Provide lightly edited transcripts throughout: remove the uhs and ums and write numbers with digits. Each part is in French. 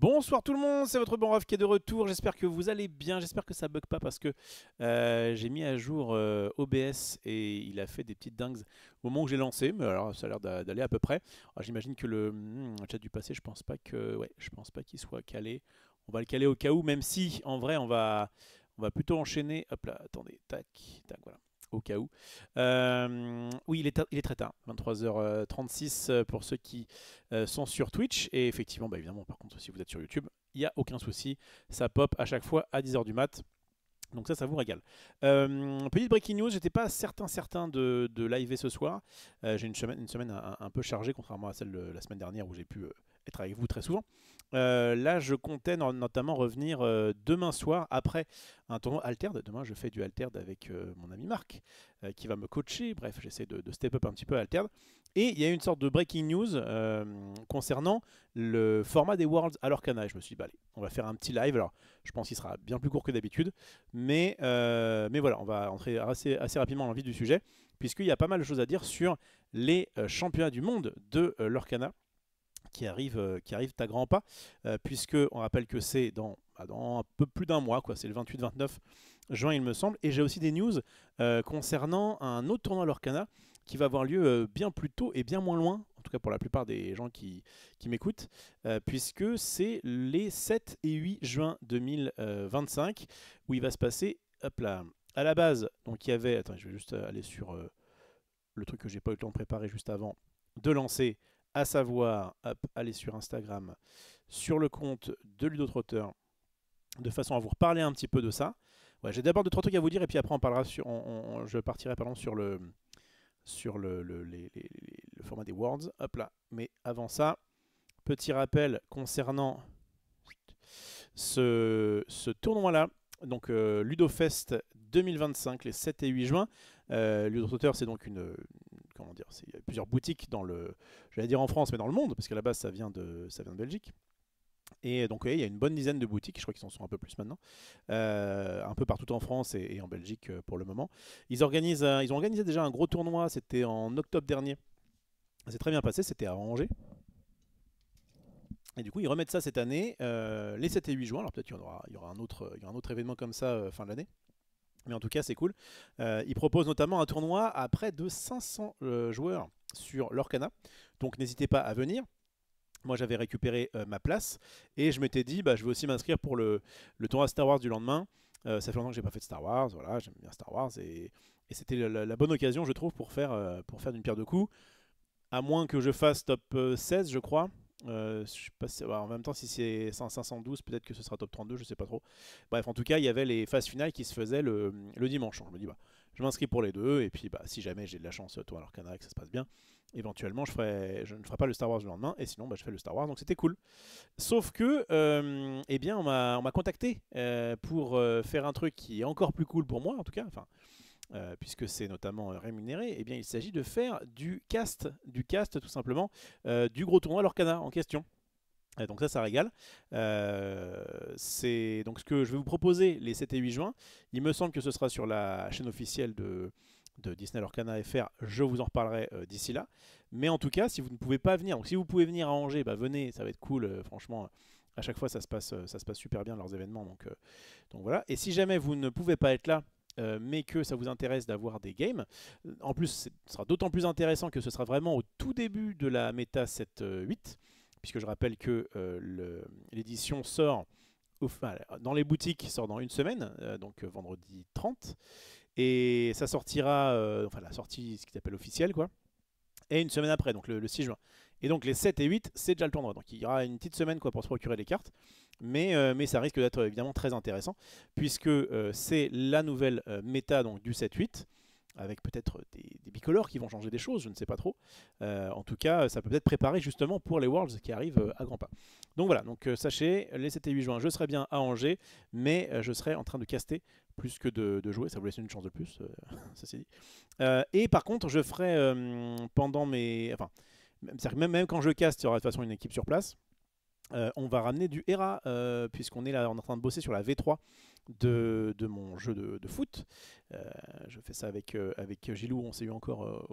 Bonsoir tout le monde, c'est votre bon ref qui est de retour. J'espère que vous allez bien, j'espère que ça bug pas parce que j'ai mis à jour OBS et il a fait des petites dingues au moment où j'ai lancé, mais alors ça a l'air d'aller à peu près. J'imagine que le chat du passé, je pense pas qu'il soit calé. On va le caler au cas où, même si en vrai on va plutôt enchaîner. Hop là, attendez, tac, tac, voilà. Au cas où. Oui, il est très tard, 23h36 pour ceux qui sont sur Twitch. Et effectivement, bah évidemment, par contre, si vous êtes sur YouTube, il n'y a aucun souci. Ça pop à chaque fois à 10h du mat. Donc ça vous régale. Petite breaking news, j'étais pas certain de live ce soir. J'ai une semaine un peu chargée, contrairement à celle de la semaine dernière où j'ai pu être avec vous très souvent. Là, je comptais notamment revenir demain soir après un tournoi Altered. Demain, je fais du Altered avec mon ami Marc qui va me coacher. Bref, j'essaie de step up un petit peu à Altered. Et il y a une sorte de breaking news concernant le format des Worlds à l'Orcana. Je me suis dit, bah, allez, on va faire un petit live. Alors, je pense qu'il sera bien plus court que d'habitude. Mais voilà, on va entrer assez rapidement dans le vif du sujet, puisqu'il y a pas mal de choses à dire sur les championnats du monde de l'Orcana qui arrivent à grands pas, puisque on rappelle que c'est dans un peu plus d'un mois, quoi. C'est le 28-29 juin, il me semble. Et j'ai aussi des news concernant un autre tournoi Lorcana qui va avoir lieu bien plus tôt et bien moins loin, en tout cas pour la plupart des gens qui m'écoutent, puisque c'est les 7 et 8 juin 2025, où il va se passer, hop là, à la base, donc il y avait, attends, je vais juste aller sur le truc que j'ai pas eu le temps de préparer juste avant de lancer, à savoir, hop, aller sur Instagram, sur le compte de Ludotrotter, de façon à vous reparler un petit peu de ça. Ouais, j'ai d'abord deux trois trucs à vous dire et puis après on parlera je partirai pardon sur le format des Worlds. Hop là. Mais avant ça, petit rappel concernant ce tournoi-là. Donc Ludofest 2025, les 7 et 8 juin. Ludotrotter, c'est donc comment dire, il y a plusieurs boutiques dans le, j'allais dire en France, mais dans le monde, parce qu'à la base ça vient de Belgique. Et donc il y a une bonne dizaine de boutiques, je crois qu'ils en sont un peu plus maintenant, un peu partout en France et en Belgique pour le moment. Ils ont organisé déjà un gros tournoi, c'était en octobre dernier. C'est très bien passé, c'était à Angers. Et du coup, ils remettent ça cette année, les 7 et 8 juin. Alors peut-être qu'il y aura un autre événement comme ça fin de l'année. Mais en tout cas, c'est cool. Ils proposent notamment un tournoi à près de 500 joueurs sur l'Orcana. Donc n'hésitez pas à venir. Moi, j'avais récupéré ma place et je m'étais dit, bah, je vais aussi m'inscrire pour le tournoi Star Wars du lendemain. Ça fait longtemps que j'ai pas fait de Star Wars. Voilà, j'aime bien Star Wars et c'était la bonne occasion, je trouve, pour faire d'une pierre deux coups. À moins que je fasse top 16, je crois. Je sais pas en même temps, si c'est 512, peut-être que ce sera top 32, je sais pas trop. Bref, en tout cas, il y avait les phases finales qui se faisaient le dimanche. Donc, je me dis, bah, je m'inscris pour les deux. Et puis, bah, si jamais j'ai de la chance, toi, alors Canada, que ça se passe bien, éventuellement, je ne ferai pas le Star Wars le lendemain. Et sinon, bah, je fais le Star Wars. Donc, c'était cool. Sauf que, eh bien, on m'a contacté pour faire un truc qui est encore plus cool pour moi, en tout cas. Enfin, puisque c'est notamment rémunéré, eh bien, il s'agit de faire du cast tout simplement, du gros tournoi Lorcana en question. Et donc ça régale. C'est donc ce que je vais vous proposer les 7 et 8 juin. Il me semble que ce sera sur la chaîne officielle de Disney Lorcana FR. Je vous en reparlerai d'ici là. Mais en tout cas, si vous ne pouvez pas venir, donc si vous pouvez venir à Angers, bah venez, ça va être cool. Franchement, à chaque fois, ça se passe super bien leurs événements. Donc voilà. Et si jamais vous ne pouvez pas être là, mais que ça vous intéresse d'avoir des games. En plus, ce sera d'autant plus intéressant que ce sera vraiment au tout début de la méta 7-8, puisque je rappelle que l'édition sort enfin, dans les boutiques, sort dans une semaine, donc vendredi 30, et ça sortira, enfin la sortie, ce qui s'appelle officielle, quoi, et une semaine après, donc le 6 juin. Et donc les 7 et 8, c'est déjà le tournoi. Donc il y aura une petite semaine quoi, pour se procurer les cartes. Mais ça risque d'être évidemment très intéressant, puisque c'est la nouvelle méta donc, du 7-8, avec peut-être des bicolores qui vont changer des choses, je ne sais pas trop. En tout cas, ça peut peut-être préparer justement pour les Worlds qui arrivent à grands pas. Donc voilà, donc sachez, les 7 et 8 juin, je serai bien à Angers, mais je serai en train de caster plus que de jouer. Ça vous laisse une chance de plus, ça c'est dit. Et par contre, je ferai pendant mes... Enfin, même quand je caste, il y aura de toute façon une équipe sur place. On va ramener du Hera, puisqu'on est là, on est en train de bosser sur la V3 de mon jeu de foot. Je fais ça avec Gilou, on s'est eu encore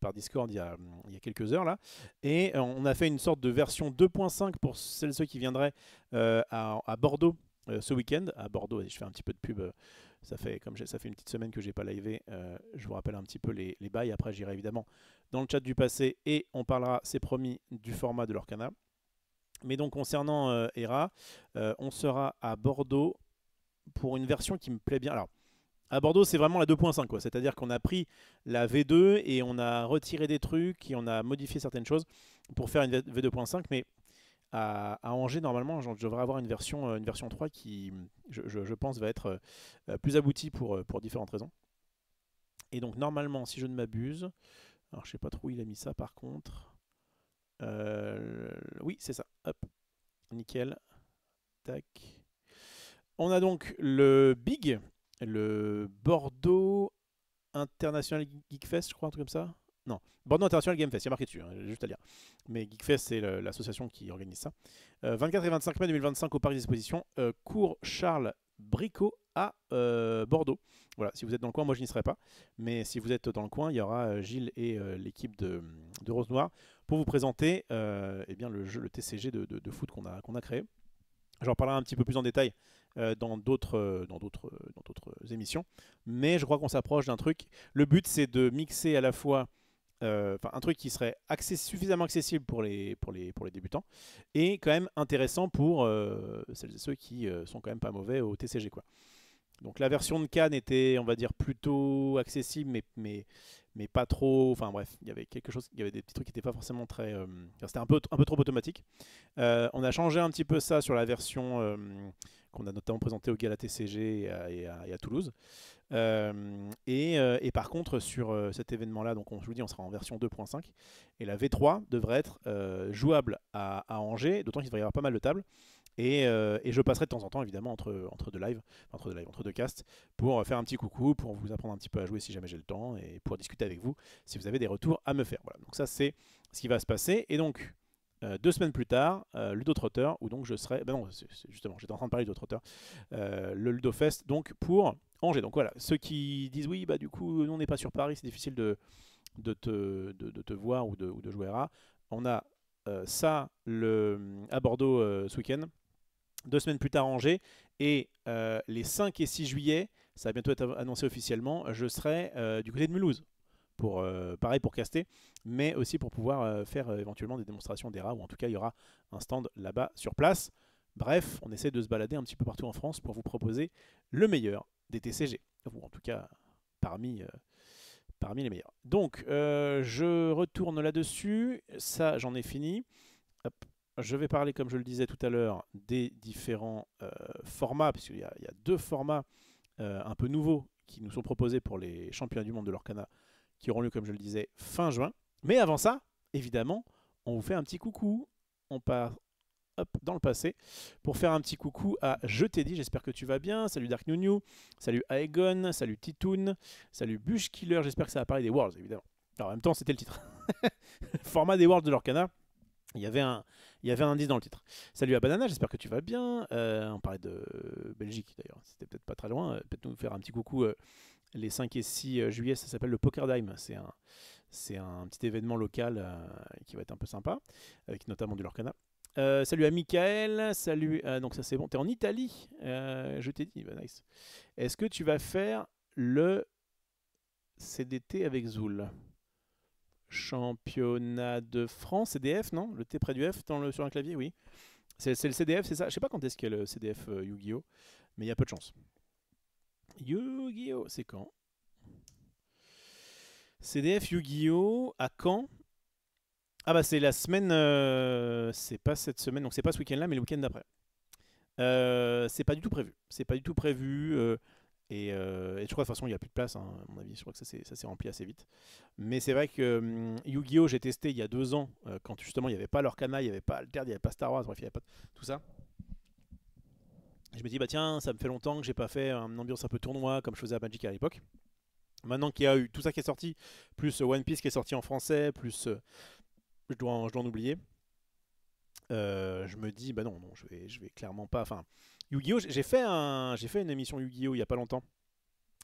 par Discord il y a quelques heures là. Et on a fait une sorte de version 2.5 pour celles et ceux qui viendraient à Bordeaux ce week-end. À Bordeaux, je fais un petit peu de pub. Ça fait une petite semaine que j'ai pas livé. Je vous rappelle un petit peu les bails. Après, j'irai évidemment dans le chat du passé et on parlera, c'est promis, du format de l'Orcana. Mais donc concernant Hera, on sera à Bordeaux pour une version qui me plaît bien. Alors, à Bordeaux, c'est vraiment la 2.5, quoi. C'est-à-dire qu'on a pris la V2 et on a retiré des trucs et on a modifié certaines choses pour faire une V2.5. Mais à Angers, normalement, je devrais avoir une version 3 qui, je pense, va être plus aboutie pour différentes raisons. Et donc, normalement, si je ne m'abuse, alors je sais pas trop où il a mis ça par contre. Oui, c'est ça. Hop, nickel. Tac. On a donc le Big, le Bordeaux International Geek Fest, je crois, un truc comme ça. Non, Bordeaux International Game Fest, il y a marqué dessus, hein, juste à lire. Mais Geek Fest, c'est l'association qui organise ça. 24 et 25 mai 2025 au Parc des Expositions, cours Charles Bricot à Bordeaux. Voilà, si vous êtes dans le coin, moi je n'y serai pas. Mais si vous êtes dans le coin, il y aura Gilles et l'équipe de Rose Noire pour vous présenter eh bien, le TCG de foot qu'on a créé. J'en parlerai un petit peu plus en détail dans d'autres émissions. Mais je crois qu'on s'approche d'un truc. Le but, c'est de mixer à la fois un truc qui serait suffisamment accessible pour les débutants et quand même intéressant pour celles et ceux qui sont quand même pas mauvais au TCG, quoi. Donc la version de Cannes était, on va dire, plutôt accessible, mais pas trop. Enfin bref, il y avait quelque chose, il y avait des petits trucs qui n'étaient pas forcément très. C'était un peu trop automatique. On a changé un petit peu ça sur la version qu'on a notamment présentée au Gala TCG et à Toulouse. Et par contre, sur cet événement-là, donc je vous dis, on sera en version 2.5 et la V3 devrait être jouable à Angers, d'autant qu'il devrait y avoir pas mal de tables. Et je passerai de temps en temps, évidemment, entre deux casts, pour faire un petit coucou, pour vous apprendre un petit peu à jouer si jamais j'ai le temps, et pour discuter avec vous si vous avez des retours à me faire. Voilà, donc ça c'est ce qui va se passer. Et donc, 2 semaines plus tard, Ludo-Trotter, où donc je serai... Ben non, justement, j'étais en train de parler de Ludo-Trotter, le Ludo-Fest, donc pour Angers. Donc voilà, ceux qui disent oui, bah du coup, nous on n'est pas sur Paris, c'est difficile de te voir ou de jouer à. On a ça à Bordeaux ce week-end. 2 semaines plus tard à Angers, et les 5 et 6 juillet, ça va bientôt être annoncé officiellement, je serai du côté de Mulhouse, pareil pour caster, mais aussi pour pouvoir faire éventuellement des démonstrations d'ERA, ou en tout cas il y aura un stand là-bas sur place. Bref, on essaie de se balader un petit peu partout en France pour vous proposer le meilleur des TCG, ou en tout cas parmi les meilleurs. Donc je retourne là-dessus, ça j'en ai fini. Hop. Je vais parler, comme je le disais tout à l'heure, des différents formats, puisqu'il y a 2 formats un peu nouveaux qui nous sont proposés pour les championnats du monde de l'Orcana, qui auront lieu, comme je le disais, fin juin. Mais avant ça, évidemment, on vous fait un petit coucou. On part dans le passé pour faire un petit coucou à Je t'ai dit, j'espère que tu vas bien. Salut Dark New, salut Aegon, salut Titoun, salut Bush Killer, j'espère que ça va parler des Worlds, évidemment. Alors en même temps, c'était le titre. Format des Worlds de l'Orcana. Il y avait un indice dans le titre. Salut à Banana, j'espère que tu vas bien. On parlait de Belgique d'ailleurs, c'était peut-être pas très loin. Peut-être nous faire un petit coucou les 5 et 6 juillet, ça s'appelle le Poker Dime. C'est un petit événement local qui va être un peu sympa, avec notamment du Lorcana. Salut à Michael, salut. Donc ça c'est bon, t'es en Italie, je t'ai dit, bah, nice. Est-ce que tu vas faire le CDT avec Zoul? Championnat de France, CDF, non? Le T près du F sur un clavier, oui. C'est le CDF, c'est ça? Je sais pas quand est-ce qu'il y a le CDF Yu-Gi-Oh! Mais il y a peu de chance. Yu-Gi-Oh! C'est quand? CDF Yu-Gi-Oh! À quand? Ah bah c'est la semaine... c'est pas cette semaine, donc c'est pas ce week-end-là, mais le week-end d'après. C'est pas du tout prévu. C'est pas du tout prévu. Et je crois de toute façon il n'y a plus de place, hein, à mon avis, je crois que ça s'est rempli assez vite. Mais c'est vrai que Yu-Gi-Oh! J'ai testé il y a 2 ans, quand justement il n'y avait pas l'Orcana, il n'y avait pas Altered, il n'y avait pas Star Wars, bref, il n'y avait pas tout ça. Je me dis, bah tiens, ça me fait longtemps que j'ai pas fait une ambiance un peu tournoi comme je faisais à Magic à l'époque. Maintenant qu'il y a eu tout ça qui est sorti, plus One Piece qui est sorti en français, plus je dois en oublier. je me dis, bah non, je vais clairement pas. Enfin, Yu-Gi-Oh! J'ai fait une émission Yu-Gi-Oh! Il y a pas longtemps,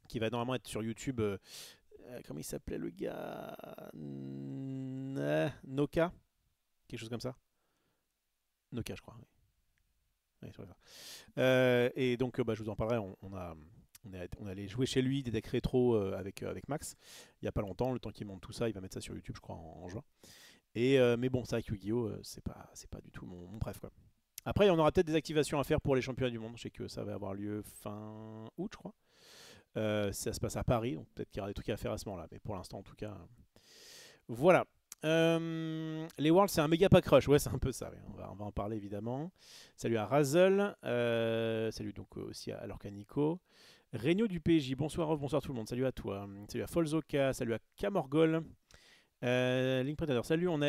qui va normalement être sur YouTube. Comment il s'appelait le gars? Noka, quelque chose comme ça. Noka, je crois. Oui. Ouais, c'est vrai, ça. Et donc, bah, je vous en parlerai. On est allé jouer chez lui des decks rétro avec Max il y a pas longtemps. Le temps qu'il monte tout ça, il va mettre ça sur YouTube, je crois, en juin. Mais bon, ça avec Yu-Gi-Oh! C'est pas du tout mon préf, quoi. Après, on aura peut-être des activations à faire pour les championnats du monde. Je sais que ça va avoir lieu fin août, je crois. Ça se passe à Paris, donc peut-être qu'il y aura des trucs à faire à ce moment-là. Mais pour l'instant, en tout cas, voilà. Les Worlds, c'est un méga pack rush. Ouais, c'est un peu ça. Ouais. On va en parler évidemment. Salut à Razel. Salut donc aussi à Lorcanico. Regno du PJ. Bonsoir, bonsoir tout le monde. Salut à toi. Salut à Folzoka. Salut à Camorgol. Link Predator. Salut, on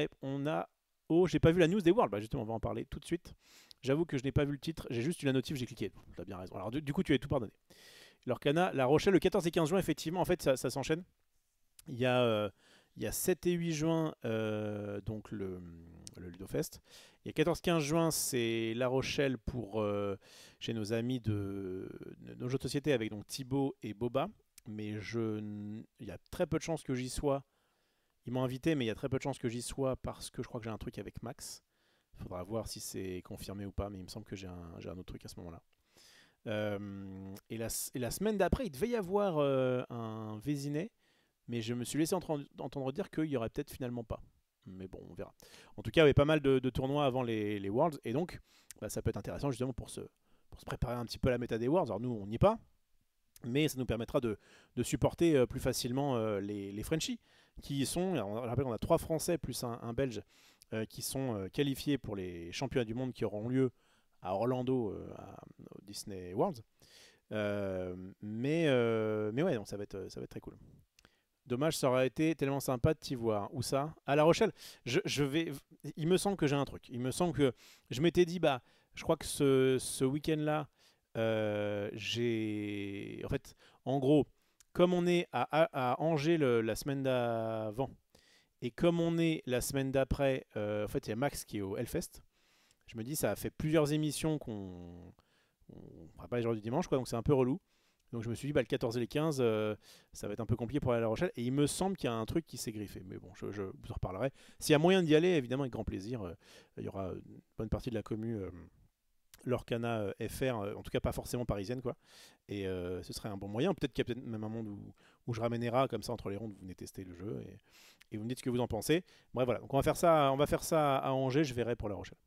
a. Oh, j'ai pas vu la news des Worlds. Bah, justement, on va en parler tout de suite. J'avoue que je n'ai pas vu le titre. J'ai juste eu la notif, j'ai cliqué. Tu as bien raison. Alors, du coup, tu as tout pardonné. Lorcana, La Rochelle, le 14 et 15 juin, effectivement, en fait, ça s'enchaîne. Il y a 7 et 8 juin, donc le Ludofest. Il y a 14-15 juin, c'est La Rochelle pour chez nos amis de nos jeux de société avec donc Thibaut et Boba. Mais il y a très peu de chances que j'y sois. Ils m'ont invité, mais il y a très peu de chances que j'y sois parce que je crois que j'ai un truc avec Max. Il faudra voir si c'est confirmé ou pas, mais il me semble que j'ai un autre truc à ce moment-là. Et la semaine d'après, il devait y avoir un Vésinet, mais je me suis laissé entendre dire qu'il y aurait peut-être finalement pas. Mais bon, on verra. En tout cas, il y avait pas mal de tournois avant les Worlds, et donc bah, ça peut être intéressant justement pour se préparer un petit peu à la méta des Worlds. Alors nous, on n'y est pas, mais ça nous permettra de supporter plus facilement les Frenchies, qui sont, on rappelle qu'on a 3 Français plus un Belge, qui sont qualifiés pour les championnats du monde qui auront lieu à Orlando, au Disney World. Mais ouais, donc ça va être très cool. Dommage, ça aurait été tellement sympa de t'y voir. Où ça? À La Rochelle. Il me semble que j'ai un truc. Il me semble que je m'étais dit, bah, je crois que ce week-end-là, en fait, en gros, comme on est à Angers la semaine d'avant, et comme on est la semaine d'après, en fait, il y a Max qui est au Hellfest. Je me dis, ça a fait plusieurs émissions qu'on ne fera pas les jours du dimanche, quoi, donc c'est un peu relou. Donc je me suis dit, bah, le 14 et le 15, ça va être un peu compliqué pour aller à La Rochelle. Et il me semble qu'il y a un truc qui s'est griffé. Mais bon, je vous en reparlerai. S'il y a moyen d'y aller, évidemment, avec grand plaisir. Il y aura une bonne partie de la commu Lorcana FR, en tout cas pas forcément parisienne, quoi. Et ce serait un bon moyen. Peut-être qu'il y a peut-être même un monde où je ramène Hera, comme ça, entre les rondes, vous venez tester le jeu. Et vous me dites ce que vous en pensez. Bref, voilà. Donc on va faire ça à Angers, je verrai pour La Rochelle.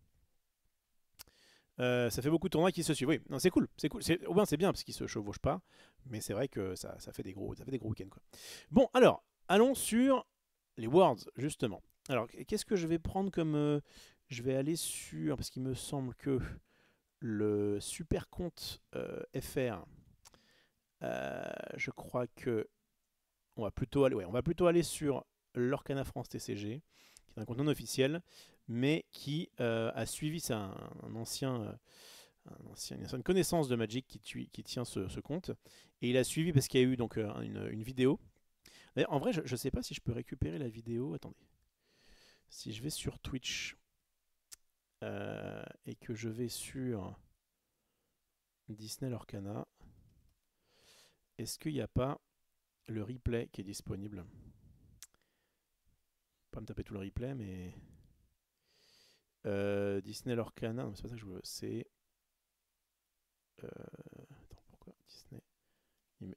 Ça fait beaucoup de tournois qui se suivent. Oui, non, c'est cool, c'est cool. Au moins c'est bien parce qu'ils se chevauchent pas, mais c'est vrai que ça fait des gros week-ends, quoi. Bon, alors allons sur les Worlds justement. Alors qu'est-ce que je vais prendre comme je vais aller sur parce qu'il me semble que le super compte FR, je crois que on va plutôt aller sur l'Orcana France TCG, qui est un compte non officiel, mais qui a suivi, c'est un ancien, une ancienne connaissance de Magic qui tient ce compte, et il a suivi parce qu'il y a eu donc une vidéo. D'ailleurs, en vrai, je ne sais pas si je peux récupérer la vidéo. Attendez. Si je vais sur Twitch et que je vais sur Disney Lorcana, est-ce qu'il n'y a pas le replay qui est disponible? Pas me taper tout le replay, mais Disney Lorcana, non, c'est pas ça que je veux. C'est attends, pourquoi Disney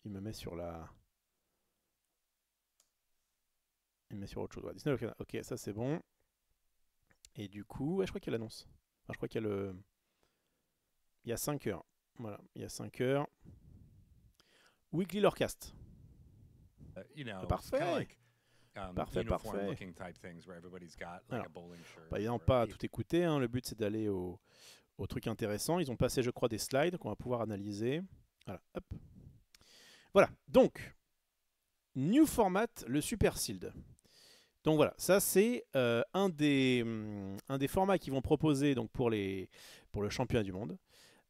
il me met sur la. Il me met sur autre chose. Ouais, Disney Lorcana. Ok, ça c'est bon. Et du coup, ouais, je crois qu'il y a l'annonce. Enfin, je crois qu'il y a le. Il y a 5 heures. Voilà, il y a 5 heures. Weekly Lorecast. Parfait. Parfait, parfait. Alors, pas évidemment pas tout écouter, hein. Le but c'est d'aller au truc intéressant. Ils ont passé, je crois, des slides qu'on va pouvoir analyser. Voilà, hop. Voilà, donc, new format, le Super Sealed. Donc voilà, ça c'est un des formats qu'ils vont proposer donc, pour le championnat du monde.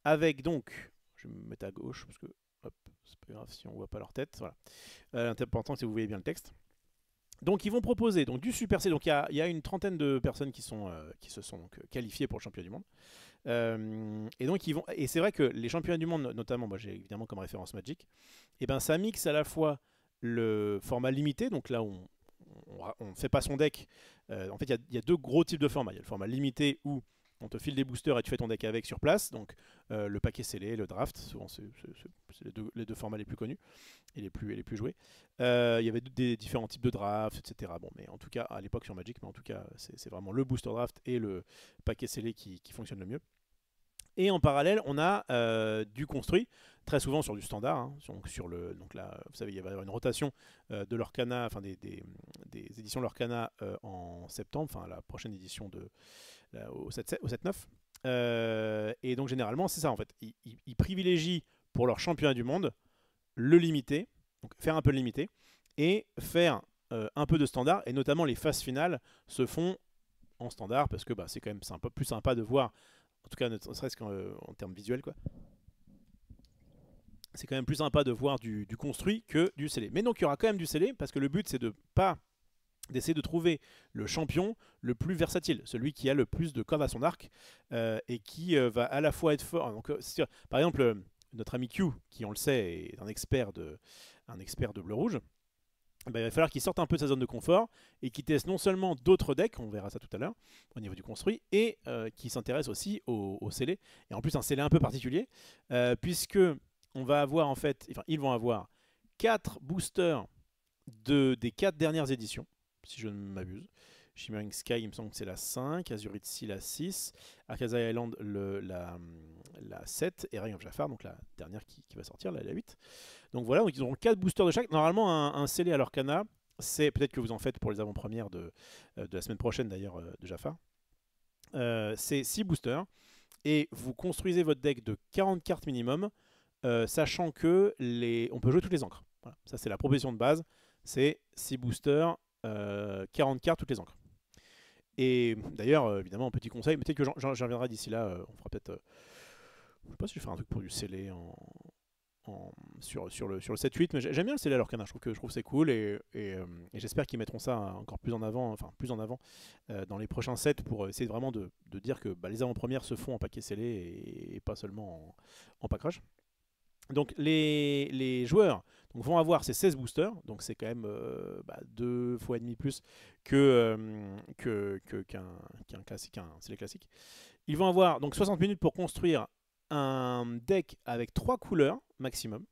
Avec donc, je vais me mettre à gauche parce que, hop, c'est pas grave si on voit pas leur tête. Voilà. L'important c'est que vous voyez bien le texte. Donc ils vont proposer donc, du Super C. Donc il y a une trentaine de personnes qui se sont donc, qualifiées pour le championnat du monde. Et donc ils vont. Et c'est vrai que les championnats du monde, notamment, moi j'ai évidemment comme référence Magic, et ben ça mixe à la fois le format limité, donc là on ne fait pas son deck. En fait, il y a deux gros types de formats. Il y a le format limité où on te file des boosters et tu fais ton deck avec sur place. Donc le paquet scellé, le draft, souvent c'est les deux formats les plus connus et les plus joués. Il y avait des différents types de drafts, etc. Bon, mais en tout cas, à l'époque sur Magic, mais en tout cas, c'est vraiment le booster draft et le paquet scellé qui fonctionnent le mieux. Et en parallèle, on a du construit, très souvent sur du standard. Hein, donc là, vous savez, il va y avoir une rotation de l'Orcana, enfin des éditions de l'Orcana en septembre, enfin la prochaine édition au 7-9. Et donc généralement, c'est ça en fait. Ils privilégient pour leur championnat du monde le limité, donc faire un peu le limité, et faire un peu de standard, et notamment les phases finales se font en standard parce que c'est quand même plus sympa de voir, en tout cas ne serait-ce qu'en termes visuels, quoi. C'est quand même plus sympa de voir du construit que du scellé. Mais donc il y aura quand même du scellé parce que le but c'est d'essayer de trouver le champion le plus versatile, celui qui a le plus de cordes à son arc et qui va à la fois être fort. Donc, par exemple, notre ami Q, qui on le sait est un expert de bleu-rouge, il va falloir qu'il sorte un peu de sa zone de confort et qu'il teste non seulement d'autres decks, on verra ça tout à l'heure au niveau du construit, et qui s'intéresse aussi au scellé. Et en plus un scellé un peu particulier, puisque on va avoir en fait, enfin ils vont avoir 4 boosters des 4 dernières éditions, si je ne m'abuse. Shimmering Sky, il me semble que c'est la 5, Azurid Sea la 6, Arkansas Island la 7, et Ring of Jafar, donc la dernière qui va sortir, la 8. Donc voilà, donc ils auront 4 boosters de chaque. Normalement, un scellé à l'Orcana, c'est peut-être que vous en faites pour les avant-premières de la semaine prochaine d'ailleurs de Jafar. C'est 6 boosters, et vous construisez votre deck de 40 cartes minimum, sachant que on peut jouer toutes les encres. Voilà. Ça c'est la proposition de base, c'est 6 boosters, 40 cartes toutes les encres. Et d'ailleurs, évidemment, un petit conseil, peut-être que j'en reviendrai d'ici là, on fera peut-être... je ne sais pas si je vais faire un truc pour du scellé sur le 7-8, mais j'aime bien le scellé à l'Orcana, je trouve que c'est cool, et j'espère qu'ils mettront ça encore plus en avant, dans les prochains sets pour essayer vraiment de dire que les avant-premières se font en paquet scellé et pas seulement en pack rush. Donc les joueurs vont avoir ces 16 boosters, donc c'est quand même 2 fois et demi plus qu'un scellé classique. Ils vont avoir donc 60 minutes pour construire un deck avec 3 couleurs maximum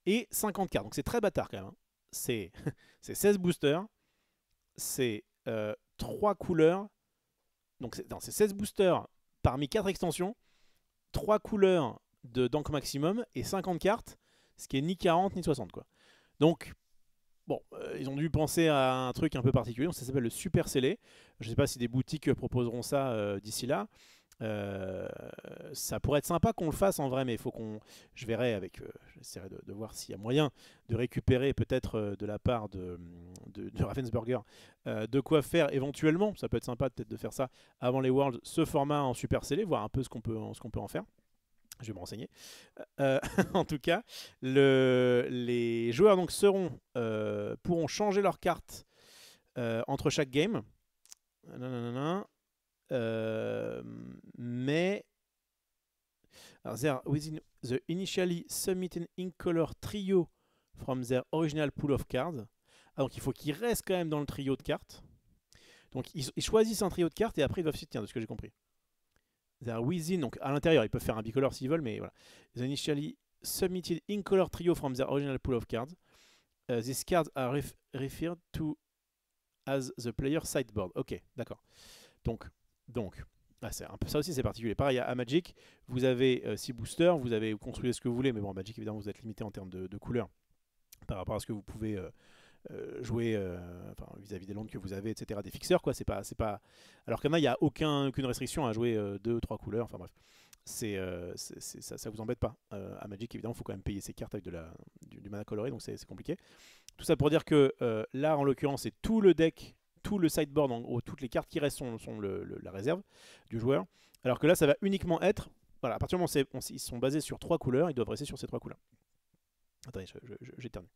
et 50 cartes. Donc c'est très bâtard quand même. Hein. C'est 16 boosters, c'est 3 couleurs. Donc c'est 16 boosters parmi 4 extensions, 3 couleurs de Dank maximum et 50 cartes, ce qui est ni 40 ni 60 quoi. Donc bon, ils ont dû penser à un truc un peu particulier, donc ça s'appelle le Super Scellé. Je ne sais pas si des boutiques proposeront ça d'ici là. Ça pourrait être sympa qu'on le fasse en vrai, mais il faut je verrai j'essaierai de voir s'il y a moyen de récupérer peut-être de la part de Ravensburger de quoi faire éventuellement. Ça peut être sympa peut-être de faire ça avant les Worlds, ce format en Super Scellé, voir un peu ce qu'on peut en faire. Je vais me renseigner. En tout cas, les joueurs donc pourront changer leurs cartes entre chaque game. Mais there within the initially submitted in-color trio from their original pool of cards. Donc il faut qu'ils restent quand même dans le trio de cartes. Donc ils choisissent un trio de cartes et après ils doivent s'y tenir, de ce que j'ai compris. They're within, donc à l'intérieur, ils peuvent faire un bicolor s'ils veulent, mais voilà. The initially submitted in-color trio from their original pool of cards. These cards are referred to as the player sideboard. Ok, d'accord. Donc c'est un peu ça aussi, c'est particulier. Pareil, à Magic, vous avez 6 boosters, vous construisez ce que vous voulez, mais bon, Magic, évidemment, vous êtes limité en termes de couleurs par rapport à ce que vous pouvez jouer vis-à-vis des landes que vous avez, etc. Des fixeurs, quoi. C'est pas... Alors qu'il y en a, il n'y a aucune restriction à jouer 2 ou 3 couleurs, enfin bref. Ça vous embête pas. À Magic, évidemment, il faut quand même payer ses cartes avec du mana coloré, donc c'est compliqué. Tout ça pour dire que là, en l'occurrence, c'est tout le deck, tout le sideboard, en gros, toutes les cartes qui restent sont la réserve du joueur. Alors que là, ça va uniquement être... Voilà, à partir du moment où ils sont basés sur 3 couleurs, ils doivent rester sur ces 3 couleurs. Attendez, j'éternue.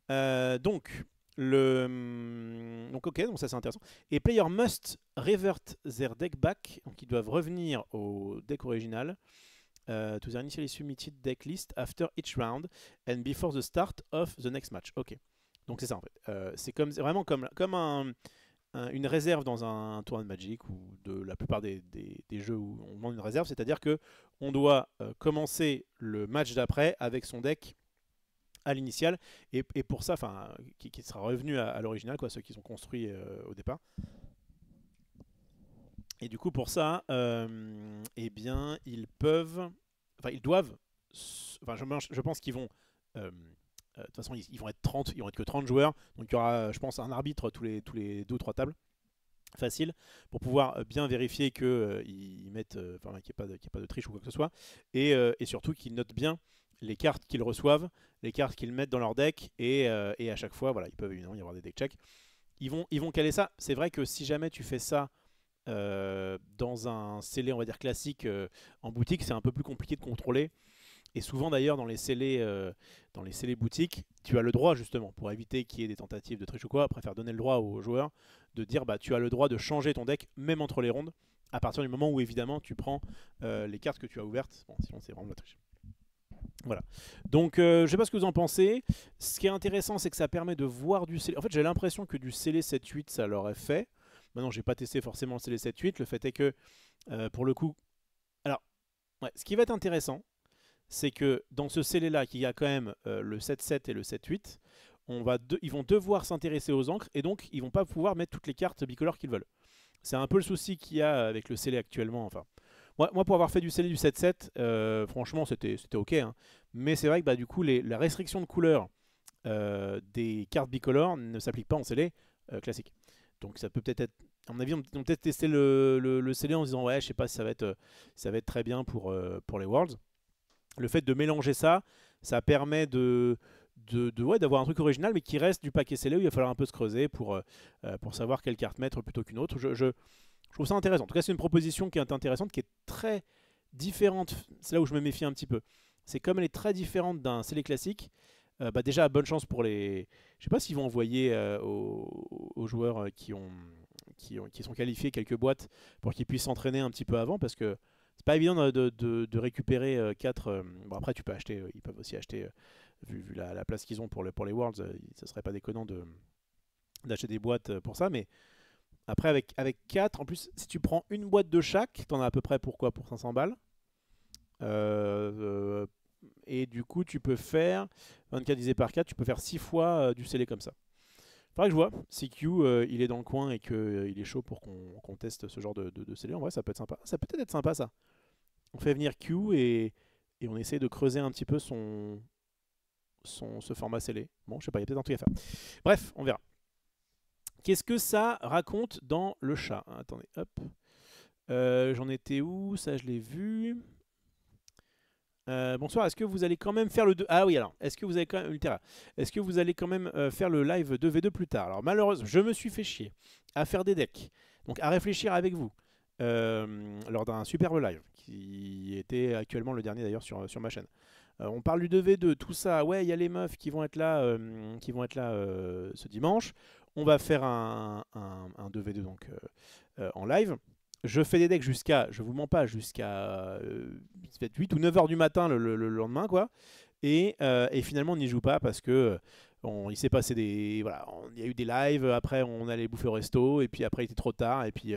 Donc, donc ok, donc ça c'est intéressant. Et player must revert their deck back, donc ils doivent revenir au deck original. To their initially submitted deck list after each round and before the start of the next match. Ok, donc c'est ça en fait. C'est vraiment comme une réserve dans un tournoi de Magic ou de la plupart des jeux où on demande une réserve, c'est-à-dire que on doit commencer le match d'après avec son deck à l'initial et pour ça, qui sera revenu à l'original, quoi, ceux qui sont construits au départ. Et du coup, pour ça, eh bien, ils doivent, je pense qu'ils vont, de toute façon, ils vont être 30, ils vont être que 30 joueurs, donc il y aura, je pense, un arbitre tous les 2 ou 3 tables, facile, pour pouvoir bien vérifier qu'ils mettent, qu'il n'y ait pas de triche ou quoi que ce soit, et surtout qu'ils notent bien les cartes qu'ils reçoivent, les cartes qu'ils mettent dans leur deck, et à chaque fois, voilà, ils peuvent évidemment y avoir des deck checks. Ils vont caler ça. C'est vrai que si jamais tu fais ça dans un scellé, on va dire classique, en boutique, c'est un peu plus compliqué de contrôler. Et souvent d'ailleurs dans les scellés boutiques, tu as le droit justement, pour éviter qu'il y ait des tentatives de triche ou quoi, préfère donner le droit aux joueurs de dire bah tu as le droit de changer ton deck même entre les rondes, à partir du moment où évidemment tu prends les cartes que tu as ouvertes. Bon, sinon c'est vraiment de la triche. Voilà. Donc je sais pas ce que vous en pensez. Ce qui est intéressant, c'est que ça permet de voir du scellé. En fait, j'ai l'impression que du scellé 7-8 ça l'aurait fait. Maintenant, j'ai pas testé forcément le scellé 7-8. Le fait est que pour le coup, alors ouais, ce qui va être intéressant, c'est que dans ce scellé-là, qui a quand même le 7-7 et le 7-8, ils vont devoir s'intéresser aux encres, et donc ils vont pas pouvoir mettre toutes les cartes bicolores qu'ils veulent. C'est un peu le souci qu'il y a avec le scellé actuellement. Enfin, moi pour avoir fait du scellé du 7-7, franchement, c'était ok. Hein. Mais c'est vrai que bah, du coup, la restriction de couleur des cartes bicolores ne s'applique pas en scellé classique. Donc ça peut peut-être être... À mon avis, on va peut-être tester le scellé en se disant ouais, je sais pas si ça va être très bien pour les Worlds. Le fait de mélanger ça, ça permet d'avoir un truc original, mais qui reste du paquet scellé où il va falloir un peu se creuser pour savoir quelle carte mettre plutôt qu'une autre. Je trouve ça intéressant. En tout cas, c'est une proposition qui est intéressante, qui est très différente. C'est là où je me méfie un petit peu. C'est comme elle est très différente d'un scellé classique. Bah déjà, bonne chance pour les... Je sais pas s'ils vont envoyer aux joueurs qui sont qualifiés quelques boîtes pour qu'ils puissent s'entraîner un petit peu avant, parce que c'est pas évident de récupérer 4. Bon, après, tu peux acheter, ils peuvent aussi acheter, vu la place qu'ils ont pour les Worlds, ça serait pas déconnant d'acheter des boîtes pour ça. Mais après, avec 4, en plus, si tu prends une boîte de chaque, t'en as à peu près pour quoi? Pour 500 balles. Et du coup, tu peux faire 24 divisé par 4, tu peux faire 6 fois du scellé comme ça. Faudrait que je vois si Q il est dans le coin et qu'il est chaud pour qu'on teste ce genre de scellé. En vrai, ça peut être sympa. Ça peut être sympa ça. On fait venir Q et on essaie de creuser un petit peu ce format scellé. Bon, je sais pas, il y a peut-être un truc à faire. Bref, on verra. Qu'est-ce que ça raconte dans le chat? Attendez, hop. J'en étais où? Ça, je l'ai vu. Bonsoir, est-ce que vous allez quand même faire le 2... Ah oui, alors, est-ce que vous allez quand même... Est-ce que vous allez quand même faire le live 2v2 plus tard? Alors malheureusement, je me suis fait chier à faire des decks, donc à réfléchir avec vous, lors d'un superbe live, qui était actuellement le dernier d'ailleurs sur ma chaîne. On parle du 2v2, tout ça, ouais, il y a les meufs qui vont être là, ce dimanche. On va faire un 2v2 donc, en live. Je fais des decks jusqu'à, je vous mens pas, jusqu'à 8 ou 9 heures du matin le lendemain, quoi. Et finalement, on n'y joue pas parce que il s'est passé des... Voilà, il y a eu des lives, après on allait bouffer au resto, et puis après il était trop tard, et puis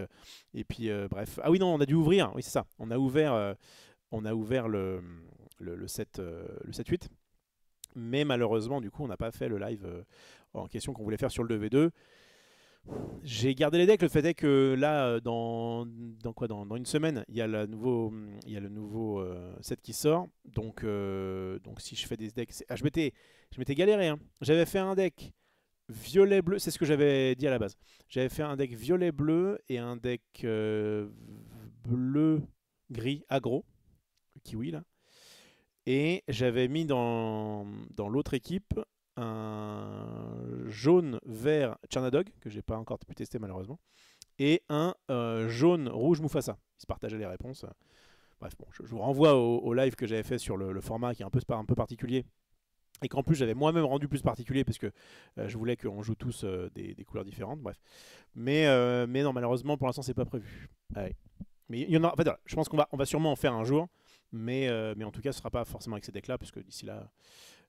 bref. Ah oui, non, on a dû ouvrir, oui c'est ça. On a ouvert le 7-8. Mais malheureusement, du coup, on n'a pas fait le live en question qu'on voulait faire sur le 2v2. J'ai gardé les decks. Le fait est que là, dans une semaine, il y a le nouveau set qui sort. Donc si je fais des decks... je m'étais galéré. Hein. J'avais fait un deck violet-bleu. C'est ce que j'avais dit à la base. J'avais fait un deck violet-bleu et un deck bleu-gris aggro. Kiwi, là. Et j'avais mis dans l'autre équipe un jaune-vert Chernadog, que j'ai pas encore pu tester malheureusement, et un jaune-rouge Mufasa. Ils se partageaient les réponses. Bref, bon, je vous renvoie au live que j'avais fait sur le format qui est un peu particulier, Et qu'en plus j'avais moi-même rendu plus particulier parce que je voulais qu'on joue tous des couleurs différentes, bref. Mais non, malheureusement pour l'instant c'est pas prévu. Ouais. Mais il y en a, en fait, voilà, je pense qu'on va sûrement en faire un jour, mais en tout cas ce sera pas forcément avec ces decks-là, puisque d'ici là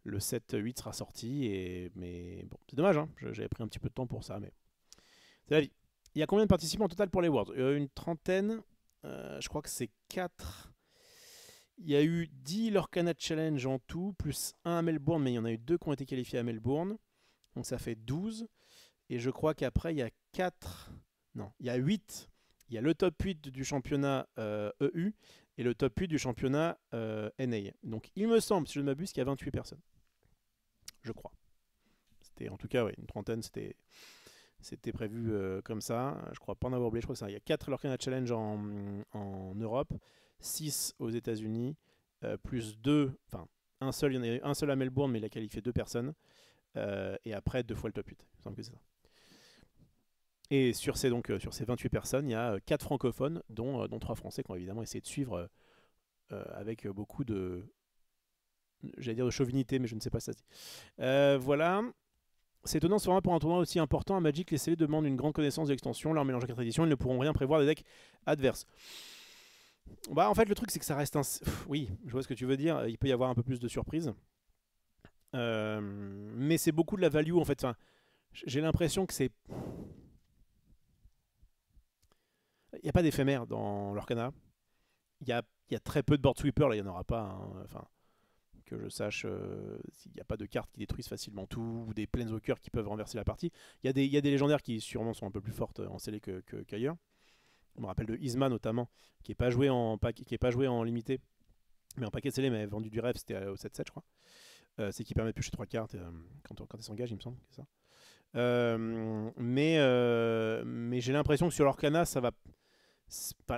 le 7-8 sera sorti, mais bon, c'est dommage, hein, j'avais pris un petit peu de temps pour ça, mais c'est la vie. Il y a combien de participants au total pour les Worlds? Une trentaine, je crois que c'est 4. Il y a eu 10 Lorcana Challenge en tout, plus un à Melbourne, mais il y en a eu 2 qui ont été qualifiés à Melbourne. Donc ça fait 12. Et je crois qu'après, il y a 4. Non, il y a 8. Il y a le top 8 du championnat EU et le top 8 du championnat NA. Donc il me semble, si je ne m'abuse, qu'il y a 28 personnes. Je crois. C'était en tout cas, ouais, une trentaine, c'était prévu comme ça. Je crois pas en avoir oublié. Je crois que ça. Il y a 4 Lorcana Challenge en Europe, 6 aux États-Unis, plus 2. Enfin, un seul, il y en a eu un seul à Melbourne, mais il a qualifié 2 personnes. Et après, 2 fois le top 8. Il me semble que c'est ça. Et sur ces 28 personnes, il y a 4 francophones, dont 3 français qui ont évidemment essayé de suivre avec beaucoup de. J'allais dire de chauvinité, mais je ne sais pas si ça se dit. Voilà. C'est étonnant, c'est vraiment pour un tournoi aussi important. À Magic, les scellés demandent une grande connaissance de l'extension. Leur mélange de 4 éditions, ils ne pourront rien prévoir des decks adverses. Bah, en fait, le truc, c'est que ça reste un. Oui, je vois ce que tu veux dire. Il peut y avoir un peu plus de surprises. Mais c'est beaucoup de la value, en fait. Enfin, j'ai l'impression que c'est. Il n'y a pas d'éphémère dans l'Orcana. Il y a très peu de board sweeper, là, il n'y en aura pas. Hein. Enfin, que je sache, s'il n'y a pas de cartes qui détruisent facilement tout, ou des planeswalkers qui peuvent renverser la partie. Il y a des légendaires qui sûrement sont un peu plus fortes en scellé qu'ailleurs. On me rappelle de Isma notamment, qui n'est pas joué en limité, mais en paquet scellé, mais vendu du rêve, c'était au 7-7, je crois. C'est qui permet de piocher 3 cartes quand elle s'engage, il me semble. C'est ça. Mais j'ai l'impression que sur l'Orcana, ça va.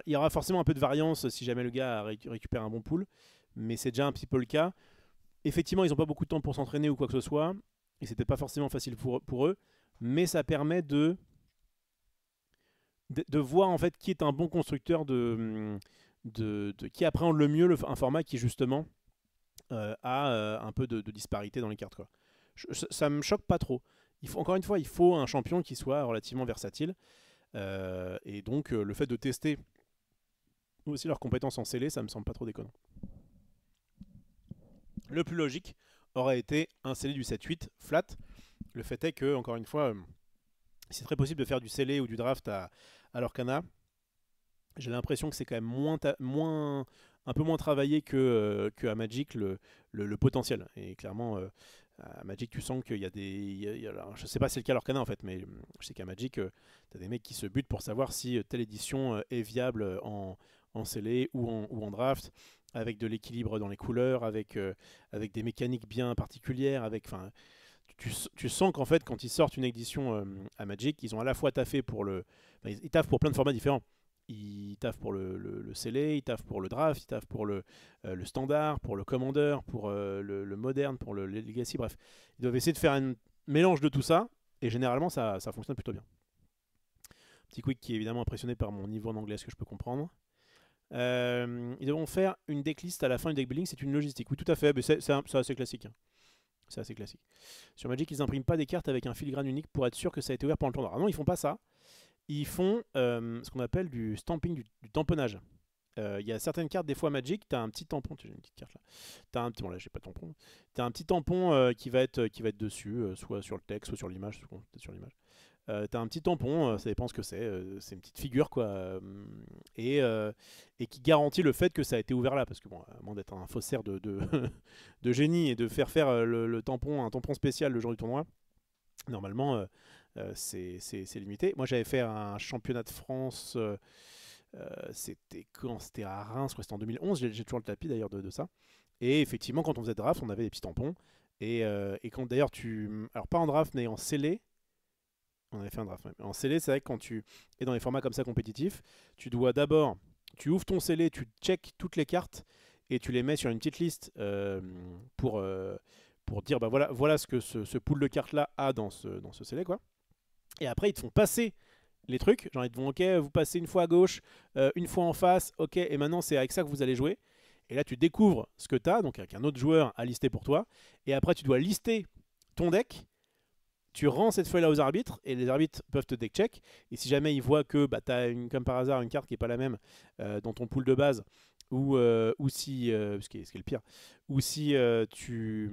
Il y aura forcément un peu de variance si jamais le gars récupère un bon pool, mais c'est déjà un petit peu le cas. Effectivement, ils n'ont pas beaucoup de temps pour s'entraîner ou quoi que ce soit, et c'était pas forcément facile pour eux, mais ça permet de voir en fait qui est un bon constructeur qui appréhende le mieux un format qui justement a un peu de disparité dans les cartes, quoi. Ça me choque pas trop. Encore une fois, il faut un champion qui soit relativement versatile. Et donc le fait de tester aussi leurs compétences en scellé, ça me semble pas trop déconnant. Le plus logique aurait été un scellé du 7-8 flat. Le fait est que, encore une fois, c'est très possible de faire du scellé ou du draft à l'Orcana. J'ai l'impression que c'est quand même un peu moins travaillé que à Magic le potentiel. Et clairement, à Magic, tu sens qu'il y a des. Alors, je sais pas si c'est le cas à l'Orcana en fait, mais je sais qu'à Magic, tu as des mecs qui se butent pour savoir si telle édition est viable en scellé ou en draft, avec de l'équilibre dans les couleurs, avec des mécaniques bien particulières. Tu sens qu'en fait, quand ils sortent une édition à Magic, ils ont à la fois taffé pour ils taffent pour plein de formats différents. Ils taffent pour le scellé, ils taffent pour le draft, ils taffent pour le standard, pour le commander, pour le moderne, pour le legacy, bref. Ils doivent essayer de faire un mélange de tout ça, et généralement ça fonctionne plutôt bien. Petit quick qui est évidemment impressionné par mon niveau en anglais, ce que je peux comprendre. Ils devront faire une decklist à la fin du deck building, c'est une logistique. Oui, tout à fait, mais c'est assez classique. Hein. C'est assez classique. Sur Magic, ils n'impriment pas des cartes avec un filigrane unique pour être sûr que ça a été ouvert pendant le tournoi. Ah non, ils font pas ça. Ils font ce qu'on appelle du stamping, du tamponnage. Il y a certaines cartes, des fois Magic, tu as un petit tampon. J'ai une petite carte là. Bon, là, j'ai pas de tampon. Tu as un petit tampon qui va être dessus, soit sur le texte, soit sur l'image. Peut-être sur l'image. Tu as un petit tampon, ça dépend ce que c'est. C'est une petite figure, quoi. Et qui garantit le fait que ça a été ouvert là. Parce que, bon, à moins d'être un faussaire de génie et de faire un tampon spécial le jour du tournoi, normalement, c'est limité. Moi, j'avais fait un championnat de France. C'était quand? C'était à Reims, c'était en 2011. J'ai toujours le tapis d'ailleurs de ça. Et effectivement, quand on faisait draft, on avait des petits tampons. Et quand d'ailleurs alors pas en draft, mais en scellé. On avait fait un draft. Ouais. En scellé, c'est vrai que quand tu es dans les formats comme ça compétitifs, tu dois d'abord, tu ouvres ton scellé, tu check toutes les cartes et tu les mets sur une petite liste pour dire bah voilà ce que ce pool de cartes là a dans ce scellé, quoi. Et après ils te font passer les trucs, genre ils te vont ok, vous passez une fois à gauche, une fois en face, ok, et maintenant c'est avec ça que vous allez jouer. Et là, tu découvres ce que tu as, donc avec un autre joueur à lister pour toi. Et après, tu dois lister ton deck. Tu rends cette feuille-là aux arbitres, et les arbitres peuvent te deck check. Et si jamais ils voient que bah, tu as, comme par hasard, une carte qui n'est pas la même dans ton pool de base, ou si, ce qui est le pire, ou si tu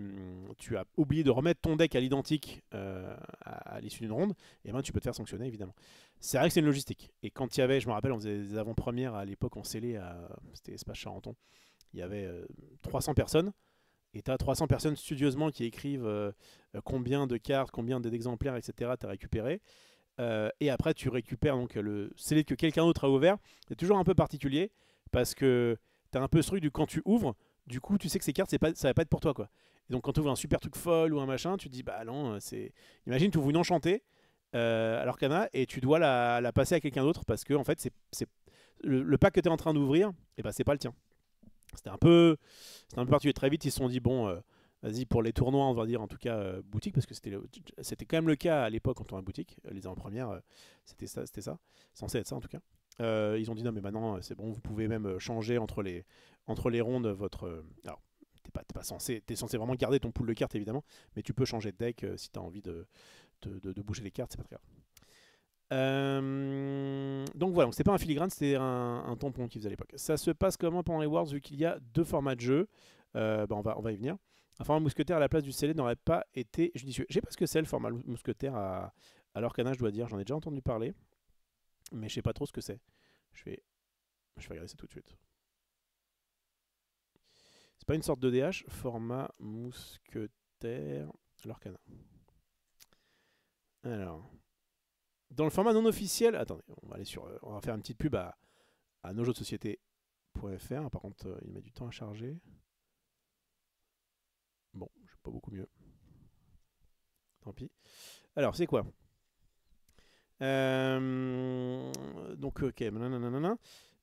as oublié de remettre ton deck à l'identique à l'issue d'une ronde, et ben tu peux te faire sanctionner évidemment. C'est vrai que c'est une logistique. Et quand il y avait, je me rappelle, on faisait des avant-premières à l'époque en scellé, c'était Espace Charenton, il y avait 300 personnes, et tu as 300 personnes studieusement qui écrivent combien de cartes, combien d'exemplaires, etc. tu as récupéré. Et après, tu récupères donc le scellé que quelqu'un d'autre a ouvert. C'est toujours un peu particulier parce que tu as un peu ce truc du quand tu ouvres, du coup, tu sais que ces cartes, ça va pas être pour toi, quoi. Et donc, quand tu ouvres un super truc folle ou un machin, tu te dis, bah non, c'est. Imagine, tu ouvres une enchantée à l'Orcana et tu dois la passer à quelqu'un d'autre parce que, en fait, le pack que tu es en train d'ouvrir, et ben, c'est pas le tien. C'était un peu particulier. Très vite, ils se sont dit, bon, vas-y, pour les tournois, on va dire, en tout cas, boutique, parce que c'était quand même le cas à l'époque quand on a boutique. Les avant-premières, c'était ça. Censé être ça, en tout cas. Ils ont dit, non, mais maintenant, c'est bon, vous pouvez même changer entre les rondes votre. Alors, t'es censé vraiment garder ton pool de cartes, évidemment, mais tu peux changer de deck si tu as envie de bouger les cartes, c'est pas très grave. Donc voilà, c'était pas un filigrane, c'était un tampon qu'ils faisaient à l'époque. Ça se passe comment pendant les Worlds vu qu'il y a 2 formats de jeu? Bah on va y venir. Un format mousquetaire à la place du scellé n'aurait pas été judicieux. Je sais pas ce que c'est le format mousquetaire à l'Orcana, je dois dire. J'en ai déjà entendu parler, mais je sais pas trop ce que c'est. Je vais regarder ça tout de suite. C'est pas une sorte de DH, format mousquetaire à l'Orcana. Alors. Dans le format non officiel, attendez, on va faire une petite pub à nosjeuxdesociété.fr. Par contre, il met du temps à charger. Bon, je suis pas beaucoup mieux. Tant pis. Alors, c'est quoi? Donc, ok.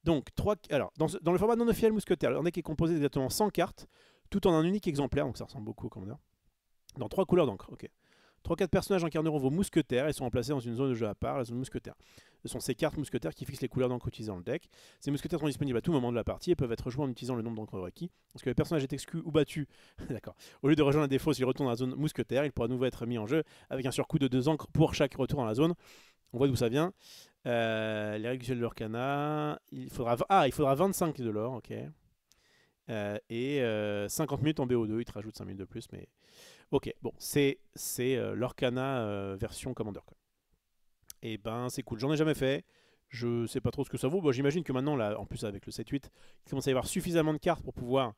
Donc, alors, dans le format non officiel mousquetaire, un deck est composé d'exactement 100 cartes, tout en un unique exemplaire, donc ça ressemble beaucoup au Commander. Dans 3 couleurs d'encre, ok. 3-4 personnages incarneront vos mousquetaires et sont remplacés dans une zone de jeu à part, la zone mousquetaire. Ce sont ces cartes mousquetaires qui fixent les couleurs d'encre utilisées dans le deck. Ces mousquetaires sont disponibles à tout moment de la partie et peuvent être joués en utilisant le nombre d'encre requis. Lorsque le personnage est exclu ou battu, d'accord. Au lieu de rejoindre un défaut, s'il retourne dans la zone mousquetaire, il pourra de nouveau être mis en jeu avec un surcoût de 2 encres pour chaque retour dans la zone. On voit d'où ça vient. Les règles de l'Orcana. Il faudra 25 de l'or, ok. Et 50 minutes en BO2, il te rajoute 5 minutes de plus, mais. Ok, bon, c'est l'Orcana version Commander, quoi. Et ben, c'est cool. J'en ai jamais fait. Je sais pas trop ce que ça vaut. Bon, j'imagine que maintenant, là, en plus avec le 7-8, il commence à y avoir suffisamment de cartes pour pouvoir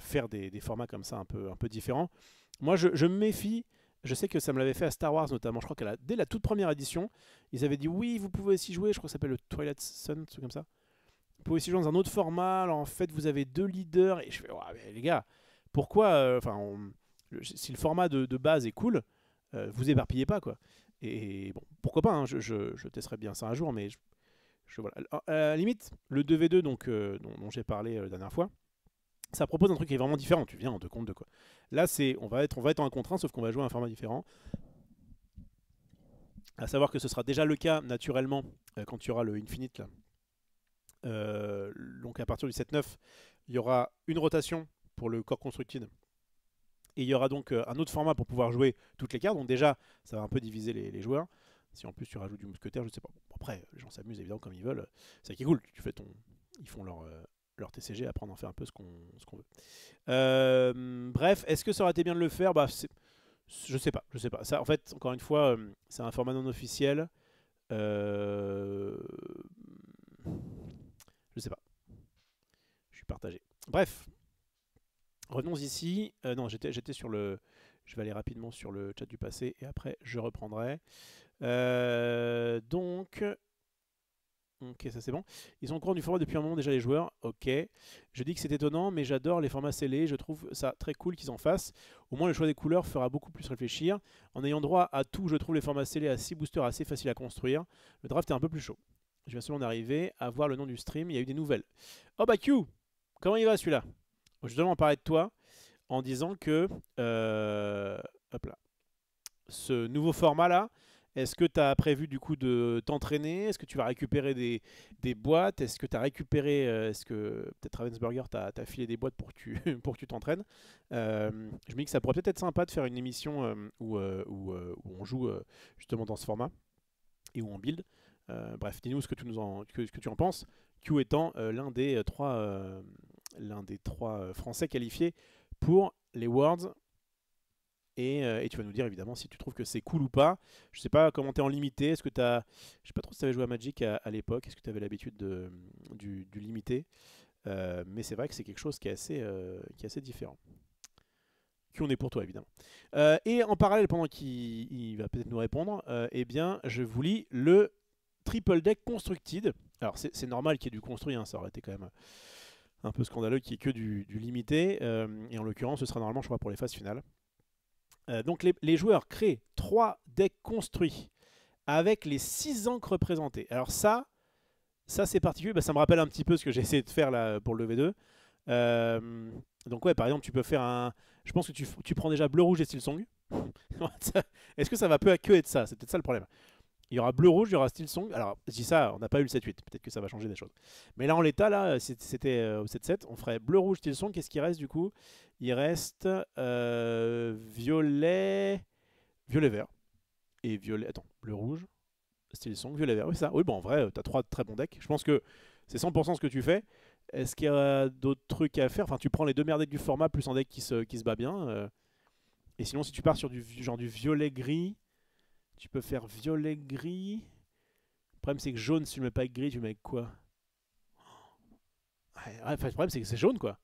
faire des formats comme ça un peu différents. Moi, je me méfie. Je sais que ça me l'avait fait à Star Wars notamment. Je crois que dès la toute première édition, ils avaient dit oui, vous pouvez aussi jouer. Je crois que ça s'appelle le Twilight Sun, un truc comme ça. Vous pouvez aussi jouer dans un autre format. Alors en fait, vous avez 2 leaders. Et je fais, ouais, mais les gars, pourquoi si le format de base est cool, vous éparpillez pas, quoi. Et bon, pourquoi pas, hein, je testerai bien ça un jour, mais voilà. À la limite, le 2v2 donc, dont j'ai parlé la dernière fois, ça propose un truc qui est vraiment différent. Tu viens en 2 contre 2, quoi. Là, on va être en 1 contre 1, sauf qu'on va jouer un format différent. À savoir que ce sera déjà le cas naturellement quand tu auras le Infinite là. Donc à partir du 7-9, il y aura une rotation pour le Core Constructed. Et il y aura donc un autre format pour pouvoir jouer toutes les cartes. Donc déjà, ça va un peu diviser les joueurs. Si en plus tu rajoutes du mousquetaire, je sais pas. Bon, après, les gens s'amusent évidemment comme ils veulent. C'est ça qui est cool. Ils font leur TCG, après on en fait un peu ce qu'on veut. Bref, est-ce que ça aurait été bien de le faire? Je sais pas. Ça, en fait, encore une fois, c'est un format non officiel. Je sais pas. Je suis partagé. Bref. Revenons ici. Non, j'étais sur le. Je vais aller rapidement sur le chat du passé et après je reprendrai. Donc. Ok, ça c'est bon. Ils ont au courant du format depuis un moment déjà les joueurs. Ok. Je dis que c'est étonnant, mais j'adore les formats scellés. Je trouve ça très cool qu'ils en fassent. Au moins le choix des couleurs fera beaucoup plus réfléchir. En ayant droit à tout, je trouve les formats scellés à 6 boosters assez faciles à construire. Le draft est un peu plus chaud. Je viens seulement d'arriver à voir le nom du stream. Il y a eu des nouvelles. Oh bah Q, comment il va celui-là? Je dois en parler de toi en disant que hop là, ce nouveau format là, Est-ce que tu as prévu du coup de t'entraîner? Est-ce que tu vas récupérer des boîtes? Est-ce que tu as récupéré, est-ce que peut-être Ravensburger t'a filé des boîtes pour que tu pour que tu t'entraînes? Je me dis que ça pourrait peut-être être sympa de faire une émission où on joue justement dans ce format et où on build. Bref, dis-nous ce que tu en penses. Q étant l'un des trois Français qualifiés pour les Worlds. Et tu vas nous dire évidemment si tu trouves que c'est cool ou pas. Je sais pas comment tu es en limité. Est-ce que tu as. Je sais pas trop si tu avais joué à Magic à l'époque. Est-ce que tu avais l'habitude du limité? Mais c'est vrai que c'est quelque chose qui est assez différent. Q, on est pour toi évidemment. Et en parallèle, pendant qu'il va peut-être nous répondre, eh bien, je vous lis le Triple Deck Constructed. Alors c'est normal qu'il y ait du construit, hein, ça aurait été quand même un peu scandaleux qu'il n'y ait que du limité. Et en l'occurrence, ce sera normalement, je crois, pour les phases finales. Donc les joueurs créent 3 decks construits avec les 6 encres représentées. Alors ça c'est particulier, bah, ça me rappelle un petit peu ce que j'ai essayé de faire là pour le V2. Donc ouais, par exemple, tu peux faire un... Je pense que tu prends déjà bleu, rouge et Silsong. Est-ce que ça va peu à que être ça? C'est peut-être ça le problème. Il y aura bleu-rouge, il y aura Silsong. Alors, je dis ça, on n'a pas eu le 7-8. Peut-être que ça va changer des choses. Mais là, en l'état, là, c'était au 7-7. On ferait bleu-rouge, Silsong. Qu'est-ce qui reste du coup? Il reste violet... Violet-vert. Et violet... Attends, bleu-rouge, Silsong, violet-vert. Oui, ça. Oui, bon, en vrai, tu as 3 très bons decks. Je pense que c'est 100% ce que tu fais. Est-ce qu'il y a d'autres trucs à faire? Enfin, tu prends les 2 meilleurs decks du format plus un deck qui se bat bien. Et sinon, si tu pars sur du violet-gris... Tu peux faire violet-gris. Le problème, c'est que jaune, si tu le mets pas avec gris, tu le mets avec quoi? Le problème, c'est que c'est jaune, quoi.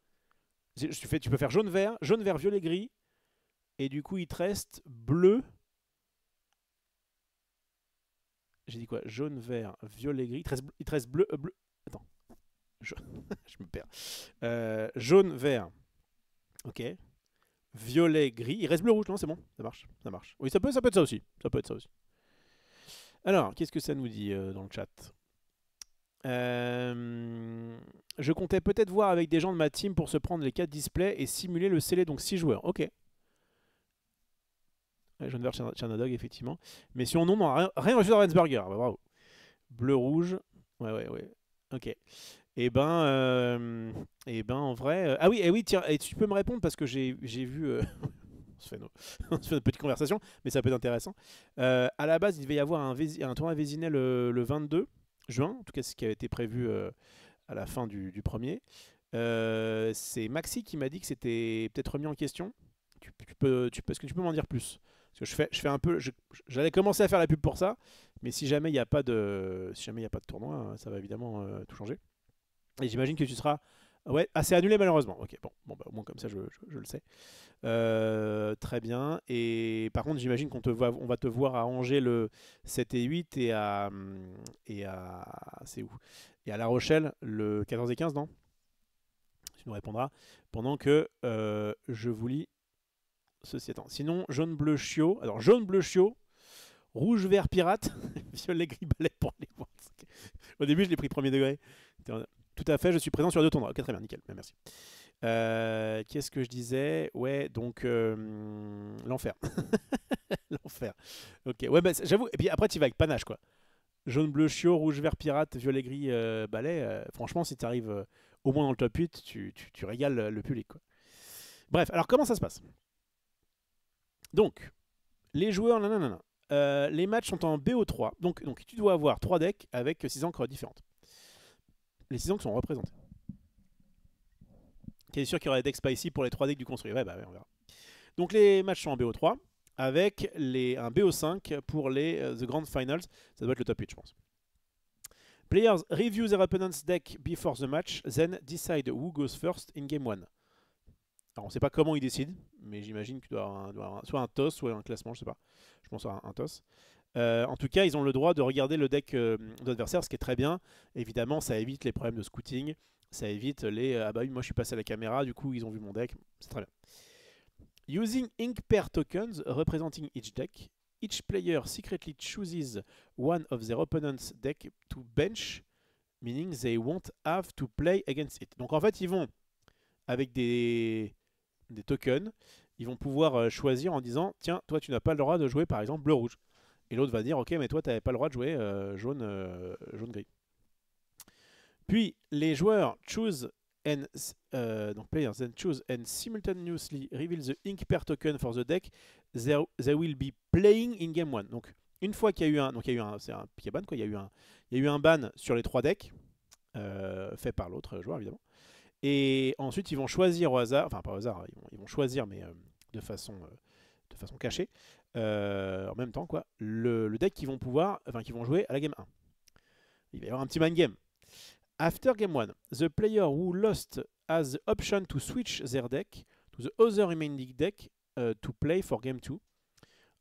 Tu peux faire jaune-vert, violet-gris. Et du coup, il te reste bleu. J'ai dit quoi? Jaune-vert, violet-gris. Il te reste bleu. Attends. Je, je me perds. Jaune-vert. Ok. Violet-gris. Il reste bleu-rouge, non? C'est bon. Ça marche. Ça marche. Oui, ça peut être ça aussi. Ça peut être ça aussi. Alors, qu'est-ce que ça nous dit dans le chat? Je comptais peut-être voir avec des gens de ma team pour se prendre les 4 displays et simuler le scellé, donc 6 joueurs. Ok. Jaune vert Chernadog, effectivement. Mais si on non, rien reçu de Ravensburger. Bah, bravo. Bleu-rouge. Ouais. Ok. En vrai. Ah oui, tiens, et tu peux me répondre parce que j'ai vu. On se fait notre petite conversation, mais ça peut être intéressant. À la base, il devait y avoir un tournoi Vésinet le 22 juin, en tout cas ce qui avait été prévu à la fin du premier. C'est Maxi qui m'a dit que c'était peut-être remis en question. Est-ce que tu peux m'en dire plus? Parce que je fais un peu, j'allais commencer à faire la pub pour ça, mais si jamais il n'y a pas de tournoi, ça va évidemment tout changer. Et j'imagine que tu seras c'est annulé malheureusement. Ok, bon bah, au moins comme ça je le sais. Très bien. Et par contre, j'imagine on va te voir à Angers le 7 et 8 c'est où? Et à La Rochelle le 14 et 15, non? Tu nous répondras. Pendant que je vous lis ceci. Attends. Sinon, jaune, bleu, chiot. Alors, jaune, bleu, chiot. Rouge, vert, pirate. Violet, gris, balai pour les Worlds. Au début, je l'ai pris premier degré. Tout à fait, je suis présent sur 2 tournois. Ok, très bien, nickel. Merci. Qu'est-ce que je disais? Ouais, donc l'enfer. L'enfer. Ok, ouais, bah, j'avoue. Et puis après, tu vas avec panache, quoi. Jaune, bleu, chiot, rouge, vert, pirate, violet, gris, balai. Franchement, si tu arrives au moins dans le top 8, tu régales le public, quoi. Bref, alors comment ça se passe? Donc, les joueurs, les matchs sont en BO3. Donc, tu dois avoir 3 decks avec 6 encres différentes. Les 6 encres sont représentés. Est sûr qu'il y aura des decks spicy pour les 3 decks du construit? Ouais, bah ouais, on verra. Donc les matchs sont en BO3 avec un BO5 pour les The Grand Finals. Ça doit être le top 8, je pense. Players review their opponent's deck before the match, then decide who goes first in game 1. Alors on ne sait pas comment ils décident, mais j'imagine qu'il doit y avoir soit un toss, soit un classement, je sais pas. Je pense à un toss. En tout cas, ils ont le droit de regarder le deck de l'adversaire, ce qui est très bien. Évidemment, ça évite les problèmes de scouting. Ça évite les ah bah oui, moi je suis passé à la caméra, du coup ils ont vu mon deck. C'est très bien. Using ink pair tokens representing each deck, each player secretly chooses one of their opponent's deck to bench, meaning they won't have to play against it. Donc en fait, ils vont, avec des tokens, ils vont pouvoir choisir en disant tiens, toi tu n'as pas le droit de jouer par exemple bleu-rouge. Et l'autre va dire, ok, mais toi, tu n'avais pas le droit de jouer jaune-gris. Puis, les joueurs choose and, donc players then choose and simultaneously reveal the ink pair token for the deck. They will be playing in game 1. Donc, une fois qu'il y a eu un, donc il y a eu un, c'est un pied ban quoi, il y a eu un ban sur les 3 decks fait par l'autre joueur évidemment. Et ensuite, ils vont choisir au hasard, enfin pas au hasard, ils vont choisir, mais de façon cachée, en même temps, quoi, le deck qu'ils vont pouvoir, enfin qu'ils vont jouer à la game 1. Il va y avoir un petit mind game. After game 1, the player who lost has the option to switch their deck to the other remaining deck to play for game 2,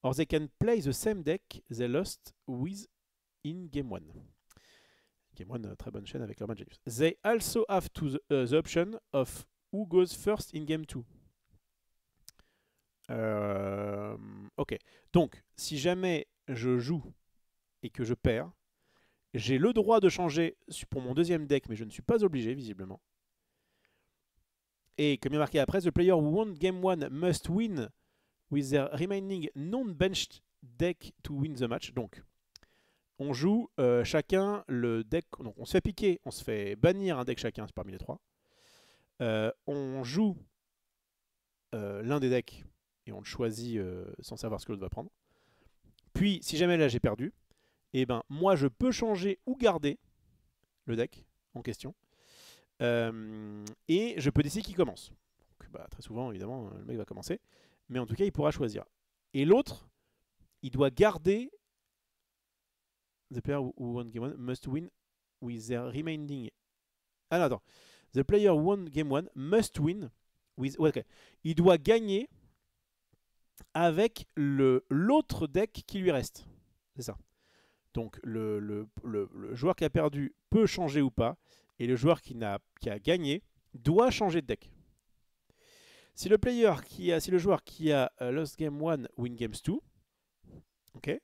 or they can play the same deck they lost with in game 1. Game 1, très bonne chaîne avec leur Genius. They also have the option of who goes first in game 2. Ok. Donc, si jamais je joue et que je perds, j'ai le droit de changer pour mon deuxième deck, mais je ne suis pas obligé, visiblement. Et comme il est marqué après, the player who won game 1 must win with their remaining non-benched deck to win the match. Donc, on joue chacun le deck. Donc, on se fait piquer, on se fait bannir un deck chacun parmi les 3. On joue l'un des decks et on le choisit sans savoir ce que l'autre va prendre. Puis, si jamais là j'ai perdu, et ben moi je peux changer ou garder le deck en question. Et je peux décider qui commence. Donc, bah, très souvent, évidemment, le mec va commencer. Mais en tout cas, il pourra choisir. Et l'autre, il doit garder. The player who won game 1 must win with their remaining. Ah non, attends. The player who won game 1 must win with. Ouais, okay. Il doit gagner avec l'autre deck qui lui reste. C'est ça. Donc le joueur qui a perdu peut changer ou pas, et le joueur qui a gagné doit changer de deck. Si le joueur qui a lost game 1 win games 2, ok.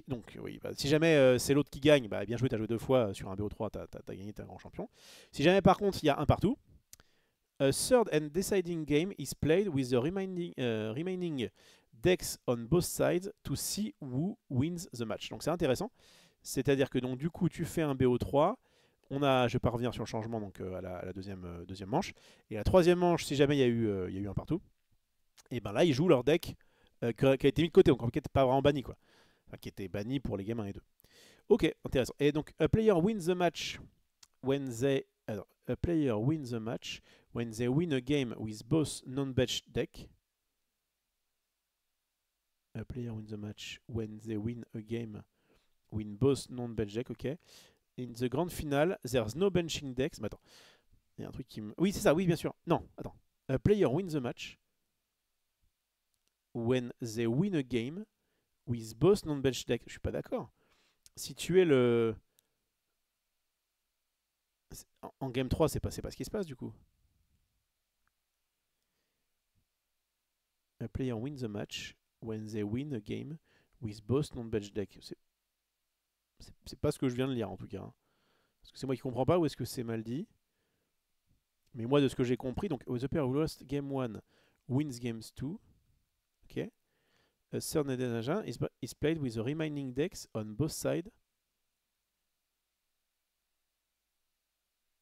Donc oui, bah, si jamais c'est l'autre qui gagne, bah, bien joué, t'as joué 2 fois sur un BO3, t'as gagné, t'es un grand champion. Si jamais par contre il y a un partout, a third and deciding game is played with the remaining decks on both sides to see who wins the match. Donc c'est intéressant. C'est-à-dire que donc, du coup, tu fais un BO3. Je ne vais pas revenir sur le changement donc, à la deuxième manche. Et la troisième manche, si jamais il y a eu un partout, et ben là, ils jouent leur deck qui a été mis de côté, donc qui n'était pas vraiment banni, quoi. Enfin, qui était banni pour les games 1 et 2. Ok, intéressant. Et donc, a player wins the match when they... Alors, a player wins the match when they win a game with both non-bench deck. A player wins the match when they win a game win both non-bench deck, ok. In the grand final, there's no benching decks. Mais attends, il y a un truc qui me... Oui, c'est ça, oui, bien sûr. Non, attends. A player wins the match when they win a game with both non-bench deck. Je suis pas d'accord. Si tu es le... En game 3, c'est pas ce qui se passe, du coup. A player wins the match when they win a game with both non-bench deck. C'est pas ce que je viens de lire, en tout cas. Est-ce que c'est moi qui comprends pas ou est-ce que c'est mal dit? Mais moi, de ce que j'ai compris, donc the player who lost game 1 wins games 2. Ok. A third agent is played with the remaining decks on both sides.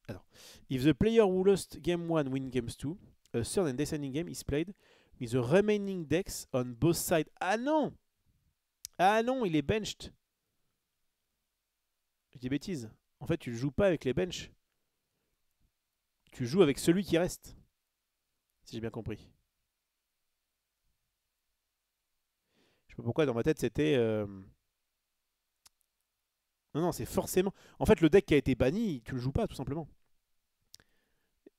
Alors, if the player who lost game 1 wins games 2, a third and descending game is played with the remaining decks on both sides. Ah non! Ah non, il est benched. Je dis bêtise. En fait, tu ne joues pas avec les bench. Tu joues avec celui qui reste. Si j'ai bien compris. Je sais pas pourquoi dans ma tête c'était... Non, non, c'est forcément... En fait, le deck qui a été banni, tu le joues pas, tout simplement.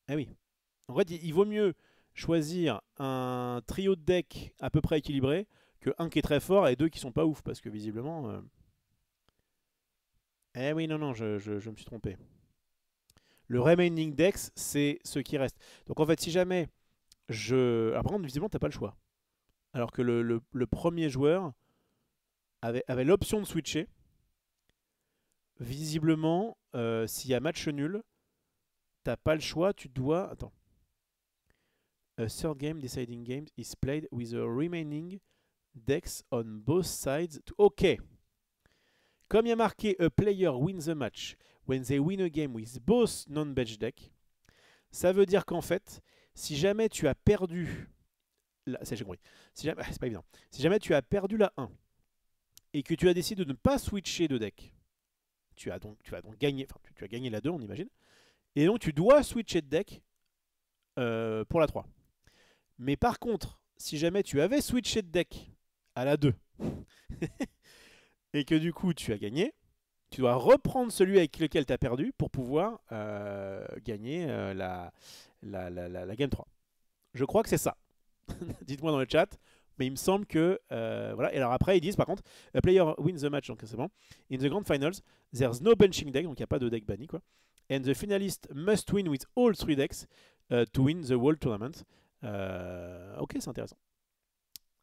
Ah oui. En fait, il vaut mieux choisir un trio de deck à peu près équilibré que un qui est très fort et deux qui sont pas ouf, parce que visiblement... Eh oui, non, non, je me suis trompé. Le remaining decks, c'est ceux qui restent. Donc en fait, si jamais je... Alors par contre, visiblement, t'as pas le choix. Alors que le premier joueur avait l'option de switcher. Visiblement, s'il y a match nul, t'as pas le choix, tu dois... Attends. A third game deciding game is played with the remaining decks on both sides. Ok. Comme il y a marqué a player wins a match when they win a game with both non-bench deck, ça veut dire qu'en fait, si jamais tu as perdu ça j'ai compris. Si jamais, c'est pas évident. Si jamais tu as perdu la 1 et que tu as décidé de ne pas switcher de deck, tu vas donc gagner, enfin tu as gagné la 2 on imagine, et donc tu dois switcher de deck pour la 3. Mais par contre, si jamais tu avais switché de deck à la 2 et que du coup tu as gagné, tu dois reprendre celui avec lequel tu as perdu pour pouvoir gagner la game 3. Je crois que c'est ça. Dites-moi dans le chat. Mais il me semble que... voilà. Et alors après, ils disent par contre, a player wins the match, donc c'est bon. In the grand finals, there's no benching deck, donc il n'y a pas de deck banni, quoi. And the finalist must win with all 3 decks to win the whole tournament. Ok, c'est intéressant.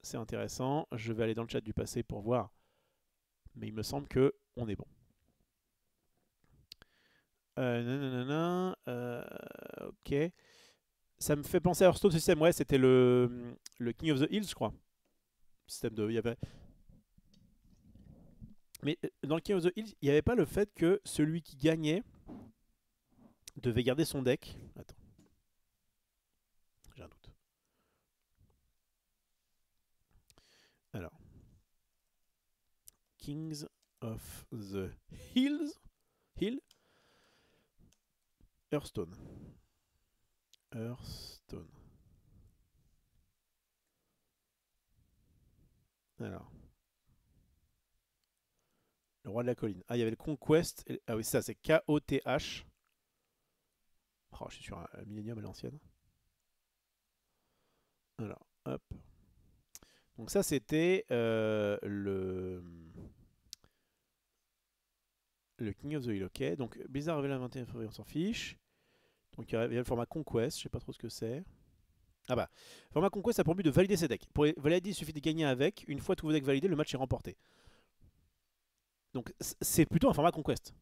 C'est intéressant. Je vais aller dans le chat du passé pour voir. Mais il me semble que on est bon. Ok. Ça me fait penser à Hearthstone System. Ouais, c'était le King of the Hills, je crois. Système de... Il y avait... Mais dans le King of the Hills, il n'y avait pas le fait que celui qui gagnait devait garder son deck. Attends. J'ai un doute. Alors. Kings of the Hills. Hill. Hearthstone. Hearthstone. Alors. Le roi de la colline. Ah, il y avait le Conquest. Ah oui, ça, c'est K-O-T-H. Oh, je suis sur un Millennium à l'ancienne. Alors, hop. Donc ça, c'était le King of the Hill, ok. Donc Blizzard révèle le 21 février, on s'en fiche. Donc il y a le format Conquest, je sais pas trop ce que c'est. Ah bah, le format Conquest a pour but de valider ses decks. Pour les valider, il suffit de gagner avec. Une fois tous vos decks validés, le match est remporté. Donc c'est plutôt un format Conquest.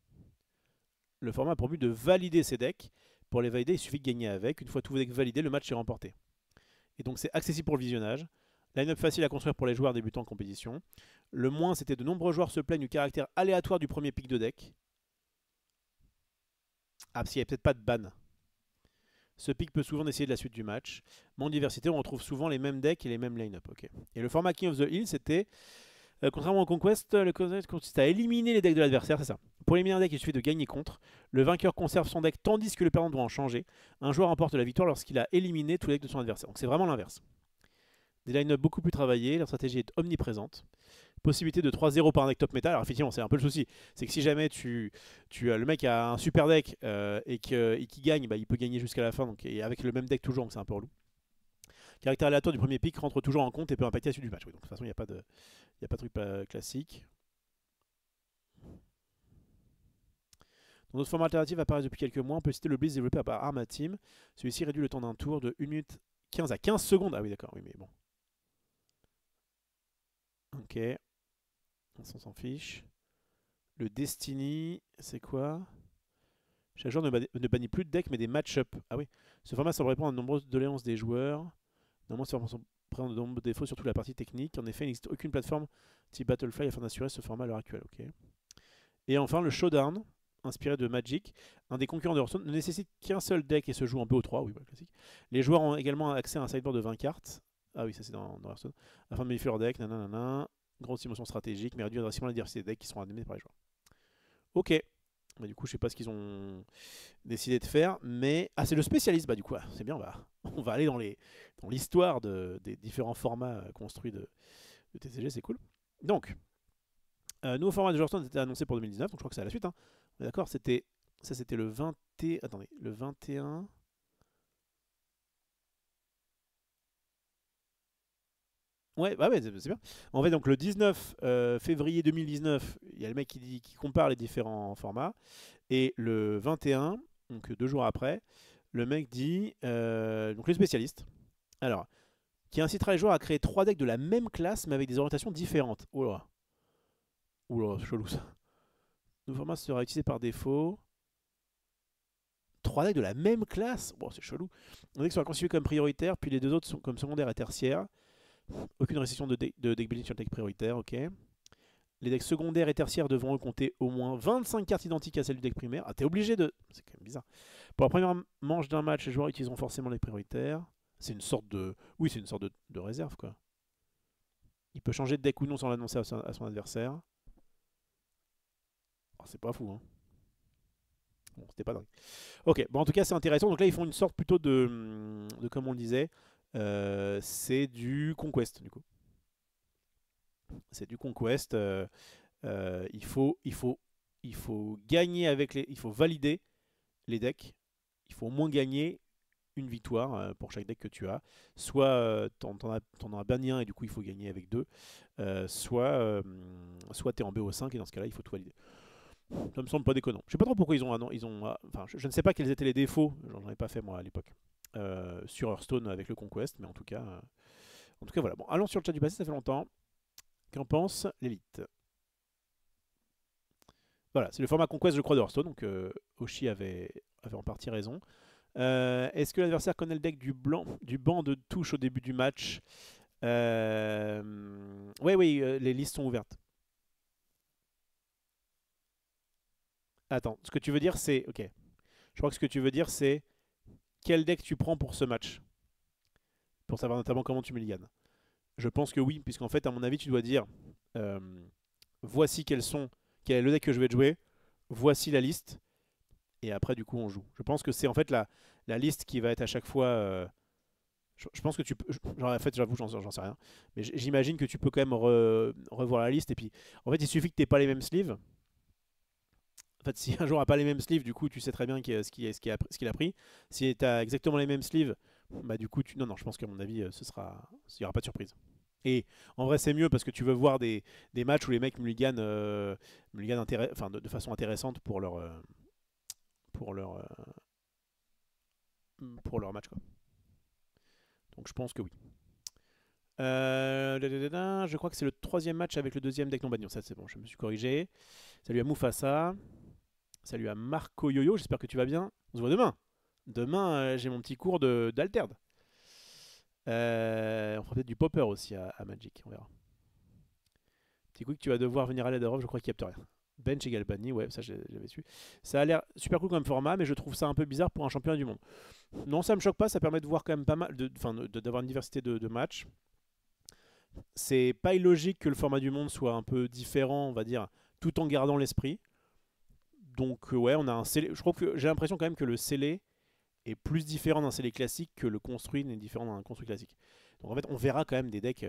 Le format a pour but de valider ses decks. Pour les valider, il suffit de gagner avec. Une fois tous vos decks validés, le match est remporté. Et donc c'est accessible pour le visionnage. Line-up facile à construire pour les joueurs débutants en compétition. Le moins, c'était de nombreux joueurs se plaignent du caractère aléatoire du premier pick de deck. Ah, parce qu'il n'y a peut-être pas de ban. Ce pick peut souvent décider de la suite du match. Mais en diversité, on retrouve souvent les mêmes decks et les mêmes line-up. Okay. Et le format King of the Hill, c'était... contrairement au Conquest, le Conquest consiste à éliminer les decks de l'adversaire, c'est ça. Pour éliminer un deck, il suffit de gagner contre. Le vainqueur conserve son deck tandis que le perdant doit en changer. Un joueur remporte la victoire lorsqu'il a éliminé tous les decks de son adversaire. Donc c'est vraiment l'inverse. Des line-up beaucoup plus travaillés, leur stratégie est omniprésente. Possibilité de 3-0 par un deck top métal. Alors effectivement, c'est un peu le souci. C'est que si jamais le mec a un super deck et qu'il gagne, bah, il peut gagner jusqu'à la fin. Donc, et avec le même deck toujours, donc c'est un peu relou. Caractère aléatoire du premier pick rentre toujours en compte et peut impacter la suite du match. Oui, donc de toute façon, il n'y a pas de truc classique. Dans notre format alternatif apparaît depuis quelques mois, on peut citer le Blitz développé par Arma Team. Celui-ci réduit le temps d'un tour de 1 minute 15 à 15 secondes. Ah oui, d'accord, oui, mais bon. Ok. On s'en fiche. Le Destiny, c'est quoi? Chaque joueur ne bannit plus de deck, mais des match-up. Ah oui. Ce format semble répondre à de nombreuses doléances des joueurs. Normalement, ce format présente de nombreux défauts, surtout la partie technique. En effet, il n'existe aucune plateforme type Battlefly afin d'assurer ce format à l'heure actuelle. Okay. Et enfin, le Showdown, inspiré de Magic. Un des concurrents de Hearthstone ne nécessite qu'un seul deck et se joue en BO3. Oui, bah, classique. Les joueurs ont également accès à un sideboard de 20 cartes. Ah oui, ça c'est dans Hearthstone. Afin de modifier leur deck. Nanana. Grosse émotion stratégique, mais réduire drastiquement la diversité des decks qui seront admis par les joueurs. Ok. Bah, du coup, je sais pas ce qu'ils ont décidé de faire, mais... Ah, c'est le spécialiste, bah du coup, c'est bien, on va aller dans l'histoire des différents formats construits de TCG, c'est cool. Donc, nouveau format de Hearthstone était annoncé pour 2019, donc je crois que c'est à la suite. Hein. D'accord, ça c'était le 20... Attendez, le 21... Ouais, bah ouais, c'est bien. En fait, donc le 19 février 2019, il y a le mec qui compare les différents formats. Et le 21, donc 2 jours après, le mec dit, donc le spécialiste, alors, qui incitera les joueurs à créer 3 decks de la même classe, mais avec des orientations différentes. Oula. Oula, chelou ça. Le format sera utilisé par défaut. 3 decks de la même classe. Bon, c'est chelou. Un deck sera constitué comme prioritaire, puis les 2 autres sont comme secondaire et tertiaire. Aucune restriction de deck building sur le deck prioritaire, ok. Les decks secondaires et tertiaires devront compter au moins 25 cartes identiques à celles du deck primaire. Ah, t'es obligé de... C'est quand même bizarre. Pour la première manche d'un match, les joueurs utiliseront forcément les prioritaires. C'est une sorte de... Oui, c'est une sorte de réserve, quoi. Il peut changer de deck ou non sans l'annoncer à son adversaire. Oh, c'est pas fou, hein. Bon, c'était pas dingue. Ok, bon, en tout cas, c'est intéressant. Donc là, ils font une sorte plutôt de comme on le disait, c'est du Conquest, du coup. C'est du Conquest. Il faut gagner avec les... Il faut valider les decks. Il faut au moins gagner une victoire pour chaque deck que tu as. Soit t'en as banni un et du coup il faut gagner avec deux. Soit t'es en BO5 et dans ce cas-là il faut tout valider. Ça me semble pas déconnant. Je sais pas trop pourquoi enfin, je ne sais pas quels étaient les défauts, j'en ai pas fait moi à l'époque, sur Hearthstone avec le Conquest, mais en tout cas voilà. Bon, allons sur le chat du passé, ça fait longtemps. Qu'en pense l'élite? Voilà, c'est le format Conquest je crois de Hearthstone, donc Oshi avait en partie raison. Est-ce que l'adversaire connaît le deck du banc de touche au début du match? Oui, les listes sont ouvertes. Attends, ce que tu veux dire c'est... Ok. Je crois que ce que tu veux dire c'est quel deck tu prends pour ce match. Pour savoir notamment comment tu mulliganes. Je pense que oui, puisqu'en fait, à mon avis, tu dois dire euh, voici quel est le deck que je vais jouer, voici la liste, et après, du coup, on joue. Je pense que c'est en fait la liste qui va être à chaque fois... je pense que tu peux... Genre, en fait, j'avoue, j'en sais rien. Mais j'imagine que tu peux quand même revoir la liste. Et puis, en fait, il suffit que tu n'aies pas les mêmes sleeves. En fait, si un joueur n'a pas les mêmes sleeves, du coup, tu sais très bien ce qu'il a pris. Si tu as exactement les mêmes sleeves, bah du coup, non, je pense qu'à mon avis, il n'y aura pas de surprise. Et en vrai, c'est mieux parce que tu veux voir des matchs où les mecs mulliganent, enfin, de façon intéressante pour leur, pour leur match, quoi. Donc je pense que oui. Je crois que c'est le troisième match avec le deuxième deck non banni. Ça, c'est bon, je me suis corrigé. Salut à Mufasa. Salut à Marco Yoyo, j'espère que tu vas bien. On se voit demain. Demain, j'ai mon petit cours d'Alterd. On fera peut-être du popper aussi à Magic, on verra. Petit coup que tu vas devoir venir à l'aide d'Europe, je crois qu'il capte rien. Bench égale banni, ouais, ça j'avais su. Ça a l'air super cool comme format, mais je trouve ça un peu bizarre pour un championnat du monde. Non, ça me choque pas, ça permet de voir quand même pas mal, d'avoir une diversité de matchs. C'est pas illogique que le format du monde soit un peu différent, on va dire, tout en gardant l'esprit. Donc ouais, on a un scellé. Je crois que j'ai l'impression quand même que le scellé est plus différent d'un scellé classique que le construit n'est différent d'un construit classique. Donc en fait, on verra quand même des decks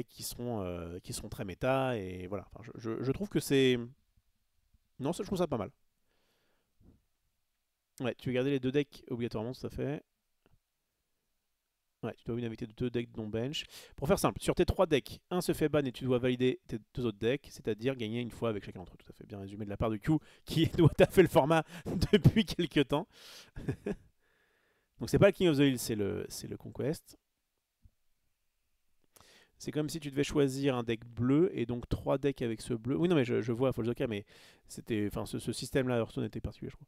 qui seront très méta et voilà. Enfin, je trouve que c'est non, je trouve ça pas mal. Ouais, tu veux garder les deux decks obligatoirement, tout à fait. Ouais, tu dois une inviter de deux decks non bench. Pour faire simple, sur tes trois decks, un se fait ban et tu dois valider tes deux autres decks, c'est-à-dire gagner une fois avec chacun d'entre eux. Tout à fait bien résumé de la part de Q, qui doit fait le format depuis quelques temps. Donc c'est pas le King of the Hill, c'est le Conquest. C'est comme si tu devais choisir un deck bleu et donc trois decks avec ce bleu. Oui, non, mais je vois Folzoka, mais c'était, enfin, ce système-là, Hearthstone était particulier, je crois.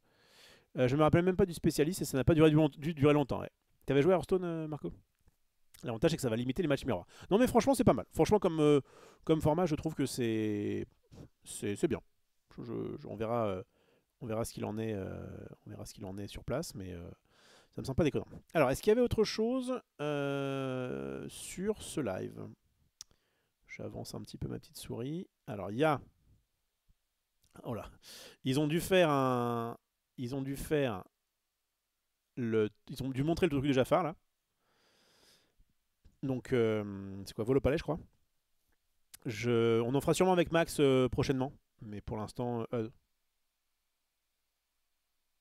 Je me rappelle même pas du spécialiste et ça n'a pas duré longtemps. Ouais. T'avais joué à Hearthstone, Marco? L'avantage, c'est que ça va limiter les matchs miroirs. Non, mais franchement, c'est pas mal. Franchement, comme format, je trouve que c'est bien. On verra ce qu'il en est, on verra ce qu'il en est sur place, mais ça me semble pas déconnant. Alors, est-ce qu'il y avait autre chose sur ce live? J'avance un petit peu ma petite souris. Alors, il y a... Oh là. Ils ont dû faire un... Ils ont dû faire... Ils ont dû montrer le truc de Jafar, là. Donc, c'est quoi? Vol au palais, je crois. On en fera sûrement avec Max prochainement. Mais pour l'instant...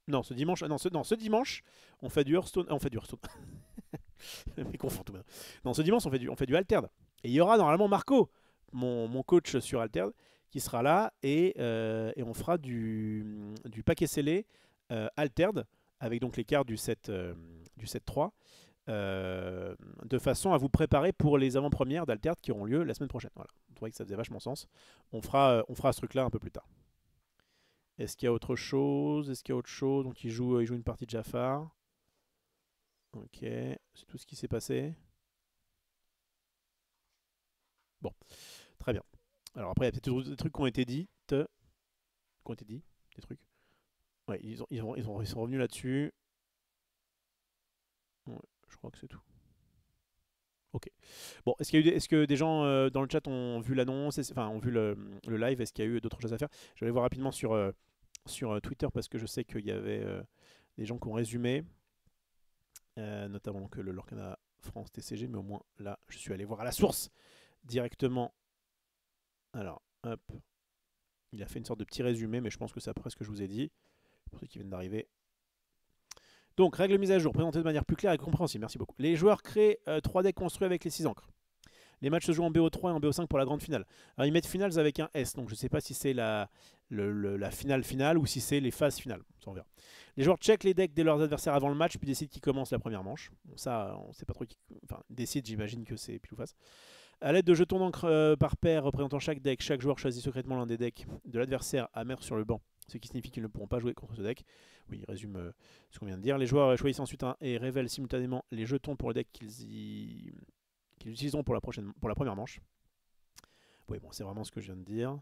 non, ce dimanche, ce dimanche, on fait du Hearthstone. On fait du Hearthstone. Mais confond tout. Non, ce dimanche, on fait du Altered. Et il y aura normalement Marco, mon coach sur Altered, qui sera là et on fera du paquet scellé Altered avec donc les cartes du set 3 de façon à vous préparer pour les avant-premières d'Altered qui auront lieu la semaine prochaine. Voilà. On trouvait que ça faisait vachement sens. On fera ce truc-là un peu plus tard. Est-ce qu'il y a autre chose? Donc il joue une partie de Jafar. Ok, c'est tout ce qui s'est passé. Alors après, il y a peut-être des trucs qui ont été dit. Des trucs. Ouais, ils sont revenus là-dessus. Ouais, je crois que c'est tout. Ok. Bon, est-ce que des gens dans le chat ont vu l'annonce, enfin ont vu le live? Est-ce qu'il y a eu d'autres choses à faire? Je vais aller voir rapidement sur Twitter parce que je sais qu'il y avait des gens qui ont résumé, notamment que le Lorcana France TCG, mais au moins là, je suis allé voir à la source directement. Alors, hop, il a fait une sorte de petit résumé, mais je pense que c'est après ce que je vous ai dit, pour ceux qui viennent d'arriver. Donc, règle mise à jour, présentée de manière plus claire et compréhensible. Merci beaucoup. Les joueurs créent 3 decks construits avec les 6 encres. Les matchs se jouent en BO3 et en BO5 pour la grande finale. Alors, ils mettent finals avec un S, donc je ne sais pas si c'est la finale ou si c'est les phases finales. Ça, on verra. Les joueurs checkent les decks de leurs adversaires avant le match, puis décident qui commence la première manche. Bon, ça, on ne sait pas trop qui. Enfin, décide, j'imagine que c'est pile ou face. A l'aide de jetons d'encre par paire représentant chaque deck, chaque joueur choisit secrètement l'un des decks de l'adversaire à mettre sur le banc, ce qui signifie qu'ils ne pourront pas jouer contre ce deck. Oui, il résume ce qu'on vient de dire. Les joueurs choisissent ensuite et révèlent simultanément les jetons pour le deck qu'ils utiliseront pour la première manche. Oui, bon, c'est vraiment ce que je viens de dire.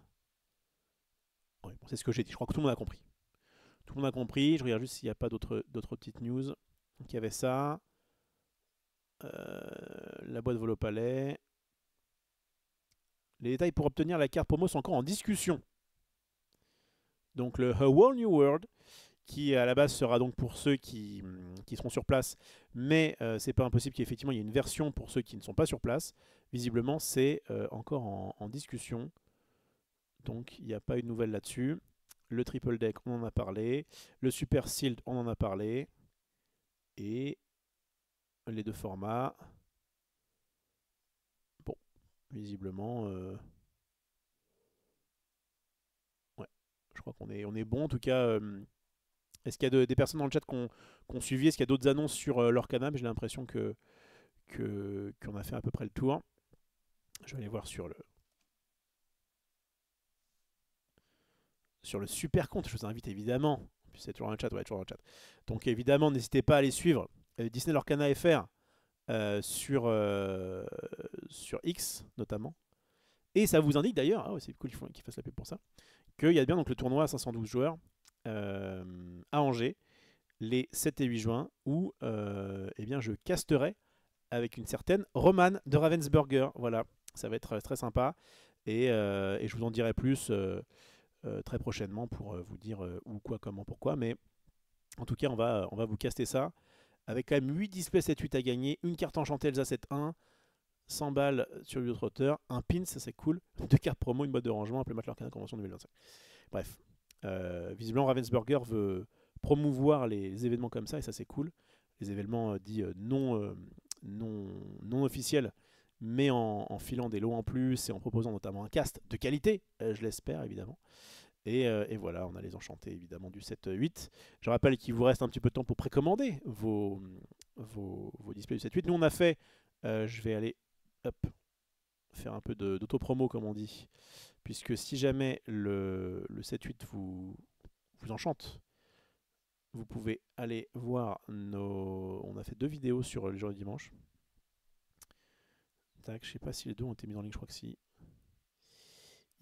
Oui, bon, c'est ce que j'ai dit. Je crois que tout le monde a compris. Tout le monde a compris. Je regarde juste s'il n'y a pas d'autres petites news. Donc il y avait ça. La boîte vole au palais. Les détails pour obtenir la carte promo sont encore en discussion. Donc le A Whole New World, qui à la base sera donc pour ceux qui seront sur place, mais c'est pas impossible qu'effectivement il y ait une version pour ceux qui ne sont pas sur place. Visiblement c'est encore en discussion, donc il n'y a pas eu de nouvelles là-dessus. Le Triple Deck, on en a parlé. Le Super Sealed, on en a parlé. Et les 2 formats. Bon, visiblement... ouais, je crois qu'on est bon. En tout cas, est-ce qu'il y a des personnes dans le chat qui ont suivi? Est-ce qu'il y a d'autres annonces sur leur canal? J'ai l'impression qu'on a fait à peu près le tour. Je vais aller voir sur le super compte. Je vous invite évidemment. Puis c'est toujours dans le chat, ouais, toujours dans le chat. Donc évidemment, n'hésitez pas à aller suivre Disney Lorcana FR sur X notamment. Et ça vous indique d'ailleurs, c'est cool qu'ils fassent la pub pour ça, qu'il y a bien donc le tournoi à 512 joueurs à Angers les 7 et 8 juin où eh bien, je casterai avec une certaine Romane de Ravensburger. Voilà, ça va être très sympa et je vous en dirai plus très prochainement pour vous dire où, quoi, comment, pourquoi. Mais en tout cas, on va vous caster ça avec quand même 8 displays 7-8 à gagner, une carte enchantée Elsa 7-1, 100 balles sur le trotteur, un pin, ça c'est cool, 2 cartes promo, une boîte de rangement, un Playmat Lorcana Convention 2025. Bref, visiblement Ravensburger veut promouvoir les événements comme ça et ça c'est cool. Les événements dits non officiels, mais en filant des lots en plus et en proposant notamment un cast de qualité, je l'espère évidemment. Et voilà, on a les enchantés évidemment du 7-8. Je rappelle qu'il vous reste un petit peu de temps pour précommander vos displays du 7-8. Nous on a fait, je vais aller faire un peu d'auto-promo comme on dit, puisque si jamais le 7-8 vous enchante, vous pouvez aller voir on a fait 2 vidéos sur le jour du dimanche. Tac, je sais pas si les 2 ont été mis en ligne, je crois que si.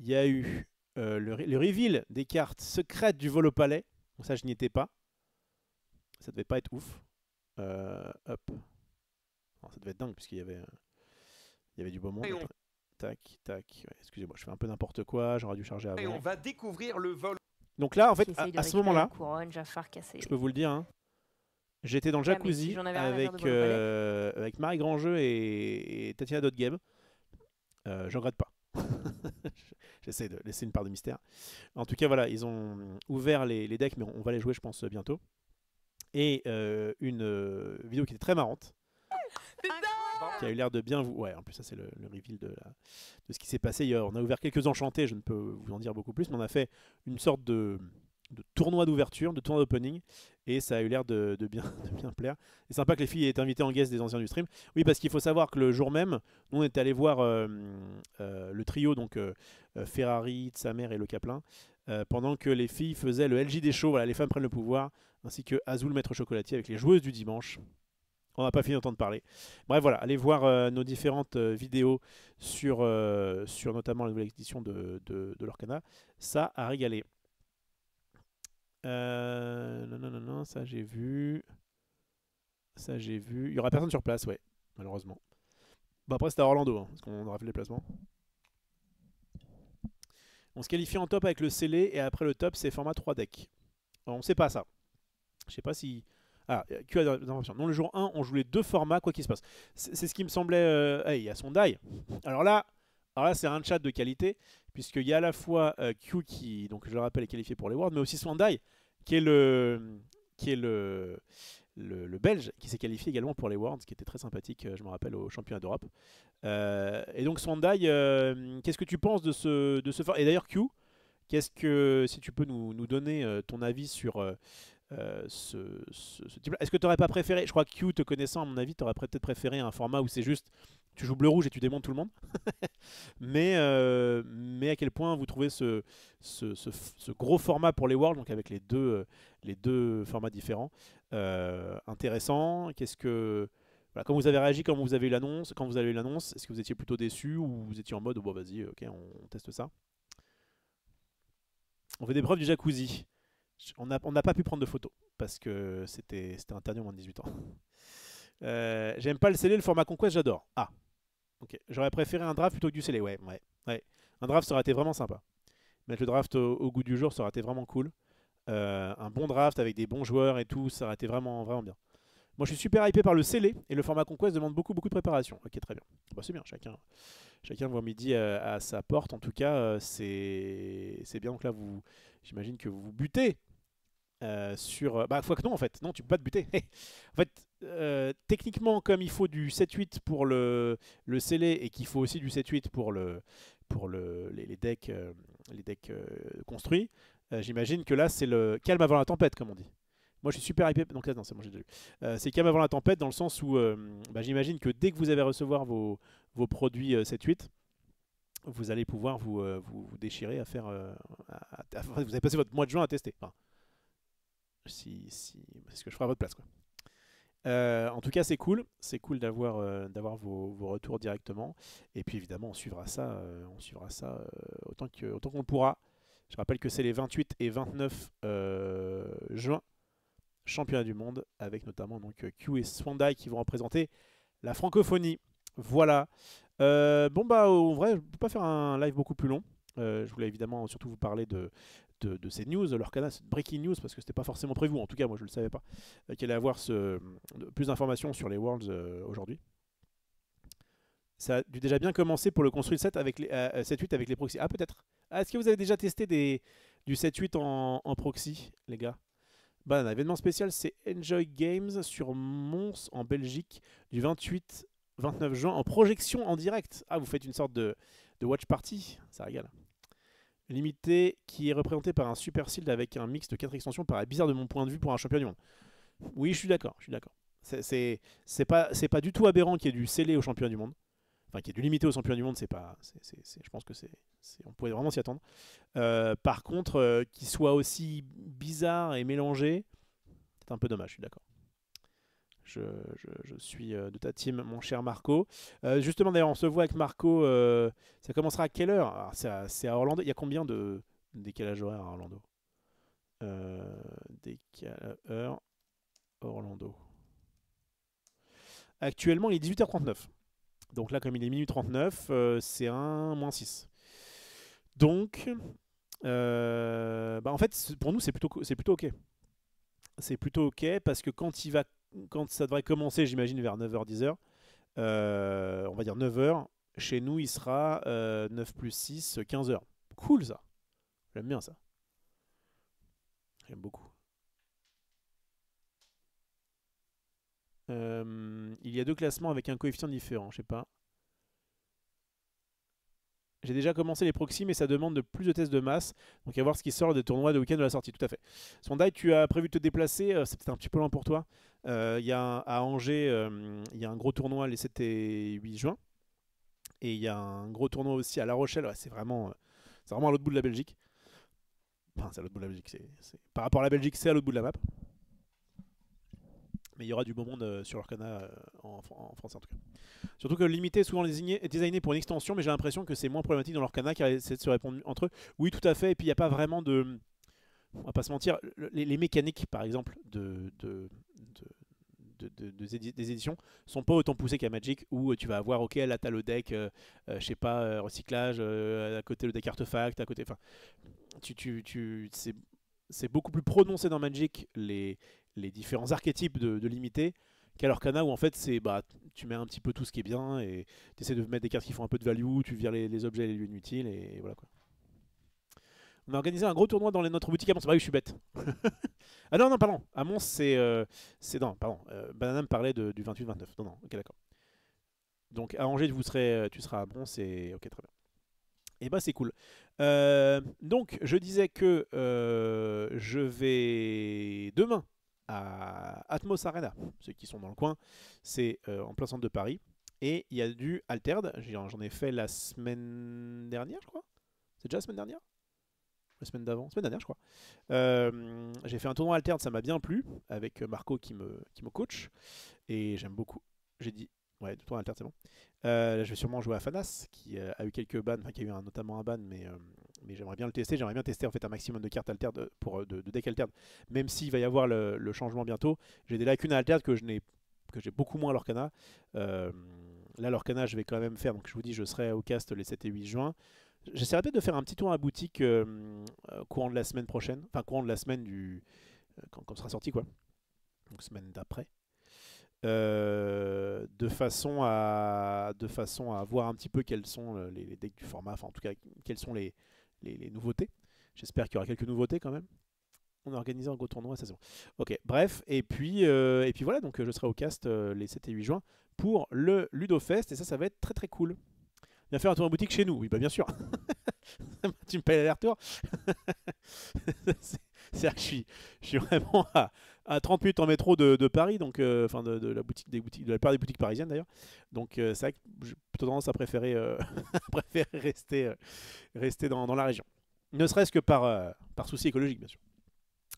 Il y a eu le reveal des cartes secrètes du vol au palais. Donc ça, je n'y étais pas. Ça devait pas être ouf. Hop. Alors, ça devait être dingue puisqu'il y avait du beau monde. Tac, tac. Ouais, excusez-moi, je fais un peu n'importe quoi. J'aurais dû charger avant. Et on va découvrir le vol. Donc là, en fait, à ce moment-là, Jafar cassé. je peux vous le dire, hein, j'étais dans le jacuzzi avec Marie Grandjeu et Tatiana Dotgame. Je regrette pas. J'essaie de laisser une part de mystère. En tout cas, voilà, ils ont ouvert les decks, mais on va les jouer, je pense, bientôt. Et une vidéo qui était très marrante, qui a eu l'air de bien vous... Ouais, en plus, ça, c'est le reveal de ce qui s'est passé. On a ouvert quelques enchantés, je ne peux vous en dire beaucoup plus, mais on a fait une sorte de tournoi d'ouverture, de tournoi d'opening, et ça a eu l'air de bien plaire. C'est sympa que les filles aient été invitées en guest des anciens du stream. Oui, parce qu'il faut savoir que le jour même, nous on était allé voir le trio, donc Ferrari, Tsamer et Le Caplin, pendant que les filles faisaient le LJ des shows, voilà, les femmes prennent le pouvoir, ainsi que Azul, maître chocolatier, avec les joueuses du dimanche. On n'a pas fini d'entendre parler. Bref, voilà, allez voir nos différentes vidéos sur notamment la nouvelle édition de l'Orcana. Ça a régalé. Non, non, non, non, ça j'ai vu. Ça j'ai vu. Il y aura personne sur place, ouais, malheureusement. Bah après c'était à Orlando, hein, parce qu'on aura fait le déplacement. On se qualifie en top avec le scellé et après le top c'est format 3 decks. Alors, on sait pas ça. Je sais pas si... Ah, que d'informations. Non, le jour 1, on joue les deux formats, quoi qu'il se passe. C'est ce qui me semblait... il y a Sondai. Alors là, c'est un chat de qualité, puisqu'il y a à la fois Q qui, donc je le rappelle, est qualifié pour les Worlds, mais aussi Sondai, qui est le Belge, qui s'est qualifié également pour les Worlds, qui était très sympathique, je me rappelle, au championnat d'Europe. Et donc Sondai, qu'est-ce que tu penses de ce format? Et d'ailleurs Q, si tu peux nous donner ton avis sur ce type-là. Est-ce que tu n'aurais pas préféré, je crois que Q, te connaissant, à mon avis, tu aurais peut-être préféré un format où c'est juste tu joues bleu-rouge et tu démontes tout le monde. mais à quel point vous trouvez ce gros format pour les Worlds, donc avec les deux formats différents, intéressant? Comment vous avez réagi quand vous avez eu l'annonce? Est-ce que vous étiez plutôt déçu ou vous étiez en mode bon vas-y, ok, on teste ça? On fait des preuves du jacuzzi. On n'a pas pu prendre de photos parce que c'était interdit au moins de 18 ans. J'aime pas le scellé, le format Conquest, j'adore. Ah, ok. J'aurais préféré un draft plutôt que du scellé, ouais, ouais, ouais. Un draft, ça aurait été vraiment sympa. Mettre le draft au goût du jour, ça aurait été vraiment cool. Un bon draft avec des bons joueurs et tout, ça aurait été vraiment, vraiment bien. Moi, je suis super hypé par le scellé et le format Conquest demande beaucoup, beaucoup de préparation. Ok, très bien. Bah, c'est bien, chacun voit midi à sa porte. En tout cas, c'est bien. Donc là, j'imagine que vous butez sur... Bah, fois que non, en fait. Non, tu peux pas te buter. En fait, techniquement, comme il faut du 7-8 pour le scellé et qu'il faut aussi du 7-8 pour les decks, construits, j'imagine que là, c'est le calme avant la tempête, comme on dit. Moi, je suis super hypé. Donc là, non, c'est bon, j'ai déjà lu. C'est calme avant la tempête dans le sens où bah, j'imagine que dès que vous allez recevoir vos produits 7-8, vous allez pouvoir vous déchirer à faire... vous avez passé votre mois de juin à tester. Enfin, c'est ce que je ferai à votre place, quoi. En tout cas, c'est cool. C'est cool d'avoir vos retours directement. Et puis évidemment, on suivra ça autant qu'on le pourra. Je rappelle que c'est les 28 et 29 juin, championnat du monde, avec notamment donc Q et Swandai qui vont représenter la francophonie. Voilà. Bon bah en vrai, je ne peux pas faire un live beaucoup plus long. Je voulais évidemment surtout vous parler de ces news, l'Orcana, cette breaking news, parce que c'était pas forcément prévu, en tout cas moi je ne le savais pas, qu'il allait avoir plus d'informations sur les Worlds aujourd'hui. Ça a dû déjà bien commencer pour le construire 7 avec 7-8 avec les proxys. Ah peut-être. Ah, est-ce que vous avez déjà testé du 7-8 en proxy, les gars? Bah, un événement spécial, c'est Enjoy Games sur Mons en Belgique du 28-29 juin en projection en direct. Ah, vous faites une sorte de watch party, ça régale. Limité qui est représenté par un super shield avec un mix de 4 extensions paraît bizarre de mon point de vue pour un champion du monde. Oui, je suis d'accord, je suis d'accord. C'est pas du tout aberrant qu'il y ait du scellé au championnat du monde. Enfin, qu'il y ait du limité au championnat du monde, c'est pas. Je pense que on pourrait vraiment s'y attendre. Par contre, qu'il soit aussi bizarre et mélangé, c'est un peu dommage, je suis d'accord. Je suis de ta team, mon cher Marco. Justement, d'ailleurs, on se voit avec Marco. Ça commencera à quelle heure? C'est à Orlando. Il y a combien de décalage horaire à Orlando? Décalage heure Orlando. Actuellement, il est 18h39. Donc là, comme il est minuit 39, c'est un -6. Donc, en fait, pour nous, c'est plutôt ok. C'est plutôt ok parce que quand ça devrait commencer, j'imagine, vers 9h-10h, on va dire 9h, chez nous, il sera 9 plus 6, 15h. Cool ça. J'aime bien ça. J'aime beaucoup. Il y a deux classements avec un coefficient différent, je sais pas. J'ai déjà commencé les proxys, mais ça demande de plus de tests de masse. Donc à voir ce qui sort des tournois de week-end de la sortie, tout à fait. Sondai, tu as prévu de te déplacer, c'est peut-être un petit peu loin pour toi. À Angers, il y a un gros tournoi les 7 et 8 juin. Et il y a un gros tournoi aussi à La Rochelle. Ouais, c'est vraiment à l'autre bout de la Belgique. Enfin, c'est à l'autre bout de la Belgique. Par rapport à la Belgique, c'est à l'autre bout de la map. Mais il y aura du beau monde sur l'Arcana en français en tout cas. Surtout que le limité est souvent designé pour une extension, mais j'ai l'impression que c'est moins problématique dans l'Arcana car c'est de se répondre entre eux. Oui, tout à fait. Et puis il n'y a pas vraiment de. On va pas se mentir, les mécaniques par exemple des éditions sont pas autant poussées qu'à Magic où tu vas avoir, ok, là t'as le deck, je sais pas, recyclage, à côté le deck artefact, à côté. Enfin, c'est beaucoup plus prononcé dans Magic les différents archétypes de limité qu'à l'Arcana où en fait c'est bah tu mets un petit peu tout ce qui est bien et tu essaies de mettre des cartes qui font un peu de value, tu vires les objets et les lieux inutiles et voilà quoi. On a organisé un gros tournoi dans notre boutique à Mons. Bah oui, je suis bête. Ah non, non, pardon. À Mons, non, pardon. Banana me parlait du 28-29. Non, non, ok, d'accord. Donc à Angers, tu seras à Mons et ok, très bien. Et bah c'est cool. Donc je disais que je vais demain à Atmos Arena, ceux qui sont dans le coin, c'est en plein centre de Paris. Et il y a du Altered, j'en ai fait la semaine dernière, je crois. C'est déjà la semaine dernière? La semaine d'avant, semaine dernière je crois. J'ai fait un tournoi Altered, ça m'a bien plu, avec Marco qui me coach. Et j'aime beaucoup. J'ai dit, ouais, tournoi Altered c'est bon. Je vais sûrement jouer à Fanas, qui a eu quelques bans, enfin qui a eu notamment un ban, mais j'aimerais bien le tester. J'aimerais bien tester en fait un maximum de cartes Altered, de deck Altered, même s'il va y avoir le changement bientôt. J'ai des lacunes à Altered que j'ai beaucoup moins à l'Orcana. Là l'Orcana je vais quand même faire, donc je vous dis je serai au cast les 7 et 8 juin. J'essaierai peut-être de faire un petit tour à boutique courant de la semaine prochaine, enfin courant de la semaine quand sera sorti quoi, donc semaine d'après, de façon à voir un petit peu quels sont les decks du format, enfin en tout cas quelles sont les nouveautés. J'espère qu'il y aura quelques nouveautés quand même. On a organisé un gros tournoi, ça c'est bon. Ok, bref, et puis voilà, donc je serai au cast les 7 et 8 juin pour le Ludofest, et ça va être très très cool. Viens faire un tour en boutique chez nous. Oui, bah bien sûr. Tu me payes l'aller-retour. C'est-à-dire que je suis vraiment à 30 minutes en métro de Paris, donc enfin de la boutique, de la plupart des boutiques parisiennes d'ailleurs. Donc c'est vrai que j'ai plutôt tendance à préférer, rester dans la région. Ne serait-ce que par souci écologique, bien sûr.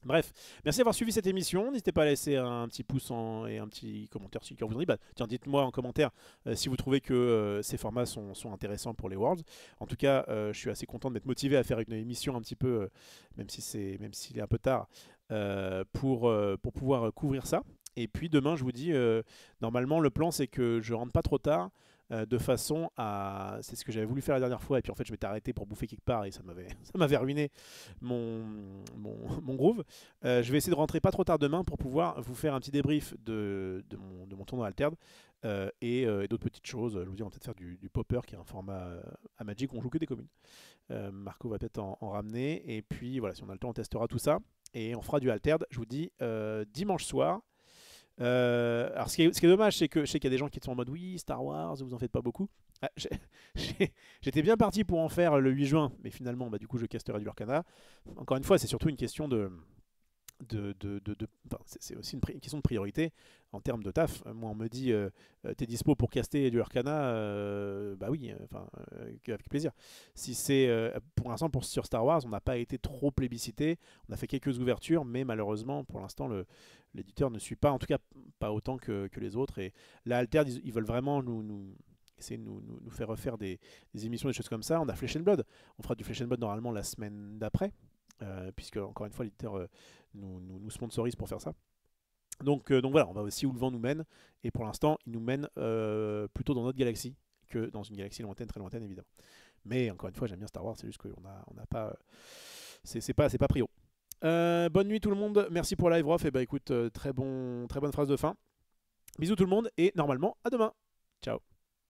Bref, merci d'avoir suivi cette émission. N'hésitez pas à laisser un petit pouce et un petit commentaire si vous en dites. Bah, tiens, dites-moi en commentaire si vous trouvez que ces formats sont intéressants pour les Worlds. En tout cas, je suis assez content de m'être motivé à faire une émission un petit peu, même s'il est un peu tard, pour pouvoir couvrir ça. Et puis demain, je vous dis, normalement, le plan c'est que je rentre pas trop tard. De façon à... C'est ce que j'avais voulu faire la dernière fois, et puis en fait je m'étais arrêté pour bouffer quelque part, et ça m'avait ruiné mon groove. Je vais essayer de rentrer pas trop tard demain pour pouvoir vous faire un petit débrief de mon tournoi Altered, et d'autres petites choses. Je vous dis, on va peut-être faire du popper, qui est un format à Magic où on joue que des communes. Marco va peut-être en ramener, et puis voilà, si on a le temps on testera tout ça, et on fera du Altered, je vous dis, dimanche soir. Alors ce qui est dommage, c'est que je sais qu'il y a des gens qui sont en mode oui, Star Wars, vous en faites pas beaucoup. Ah, j'étais bien parti pour en faire le 8 juin, mais finalement, bah, du coup, je casterai du Arcana. Encore une fois, c'est surtout une question enfin, c'est aussi une question de priorité en termes de taf. Moi, on me dit t'es dispo pour caster du Arcana, bah oui, enfin, avec plaisir. Si c'est pour l'instant sur Star Wars, on n'a pas été trop plébiscité. On a fait quelques ouvertures, mais malheureusement, pour l'instant, l'éditeur ne suit pas, en tout cas pas autant que les autres. Et là, Altered, ils veulent vraiment essayer de nous faire refaire des émissions, des choses comme ça. On a Flesh and Blood. On fera du Flesh and Blood normalement la semaine d'après, puisque encore une fois, l'éditeur nous sponsorise pour faire ça. Donc voilà, on va aussi où le vent nous mène. Et pour l'instant, il nous mène plutôt dans notre galaxie que dans une galaxie lointaine, très lointaine évidemment. Mais encore une fois, j'aime bien Star Wars, c'est juste qu'on n'a pas... C'est pas prio. Bonne nuit tout le monde, merci pour Live Rof. Et bah écoute, très bonne phrase de fin. Bisous tout le monde, et normalement, à demain. Ciao.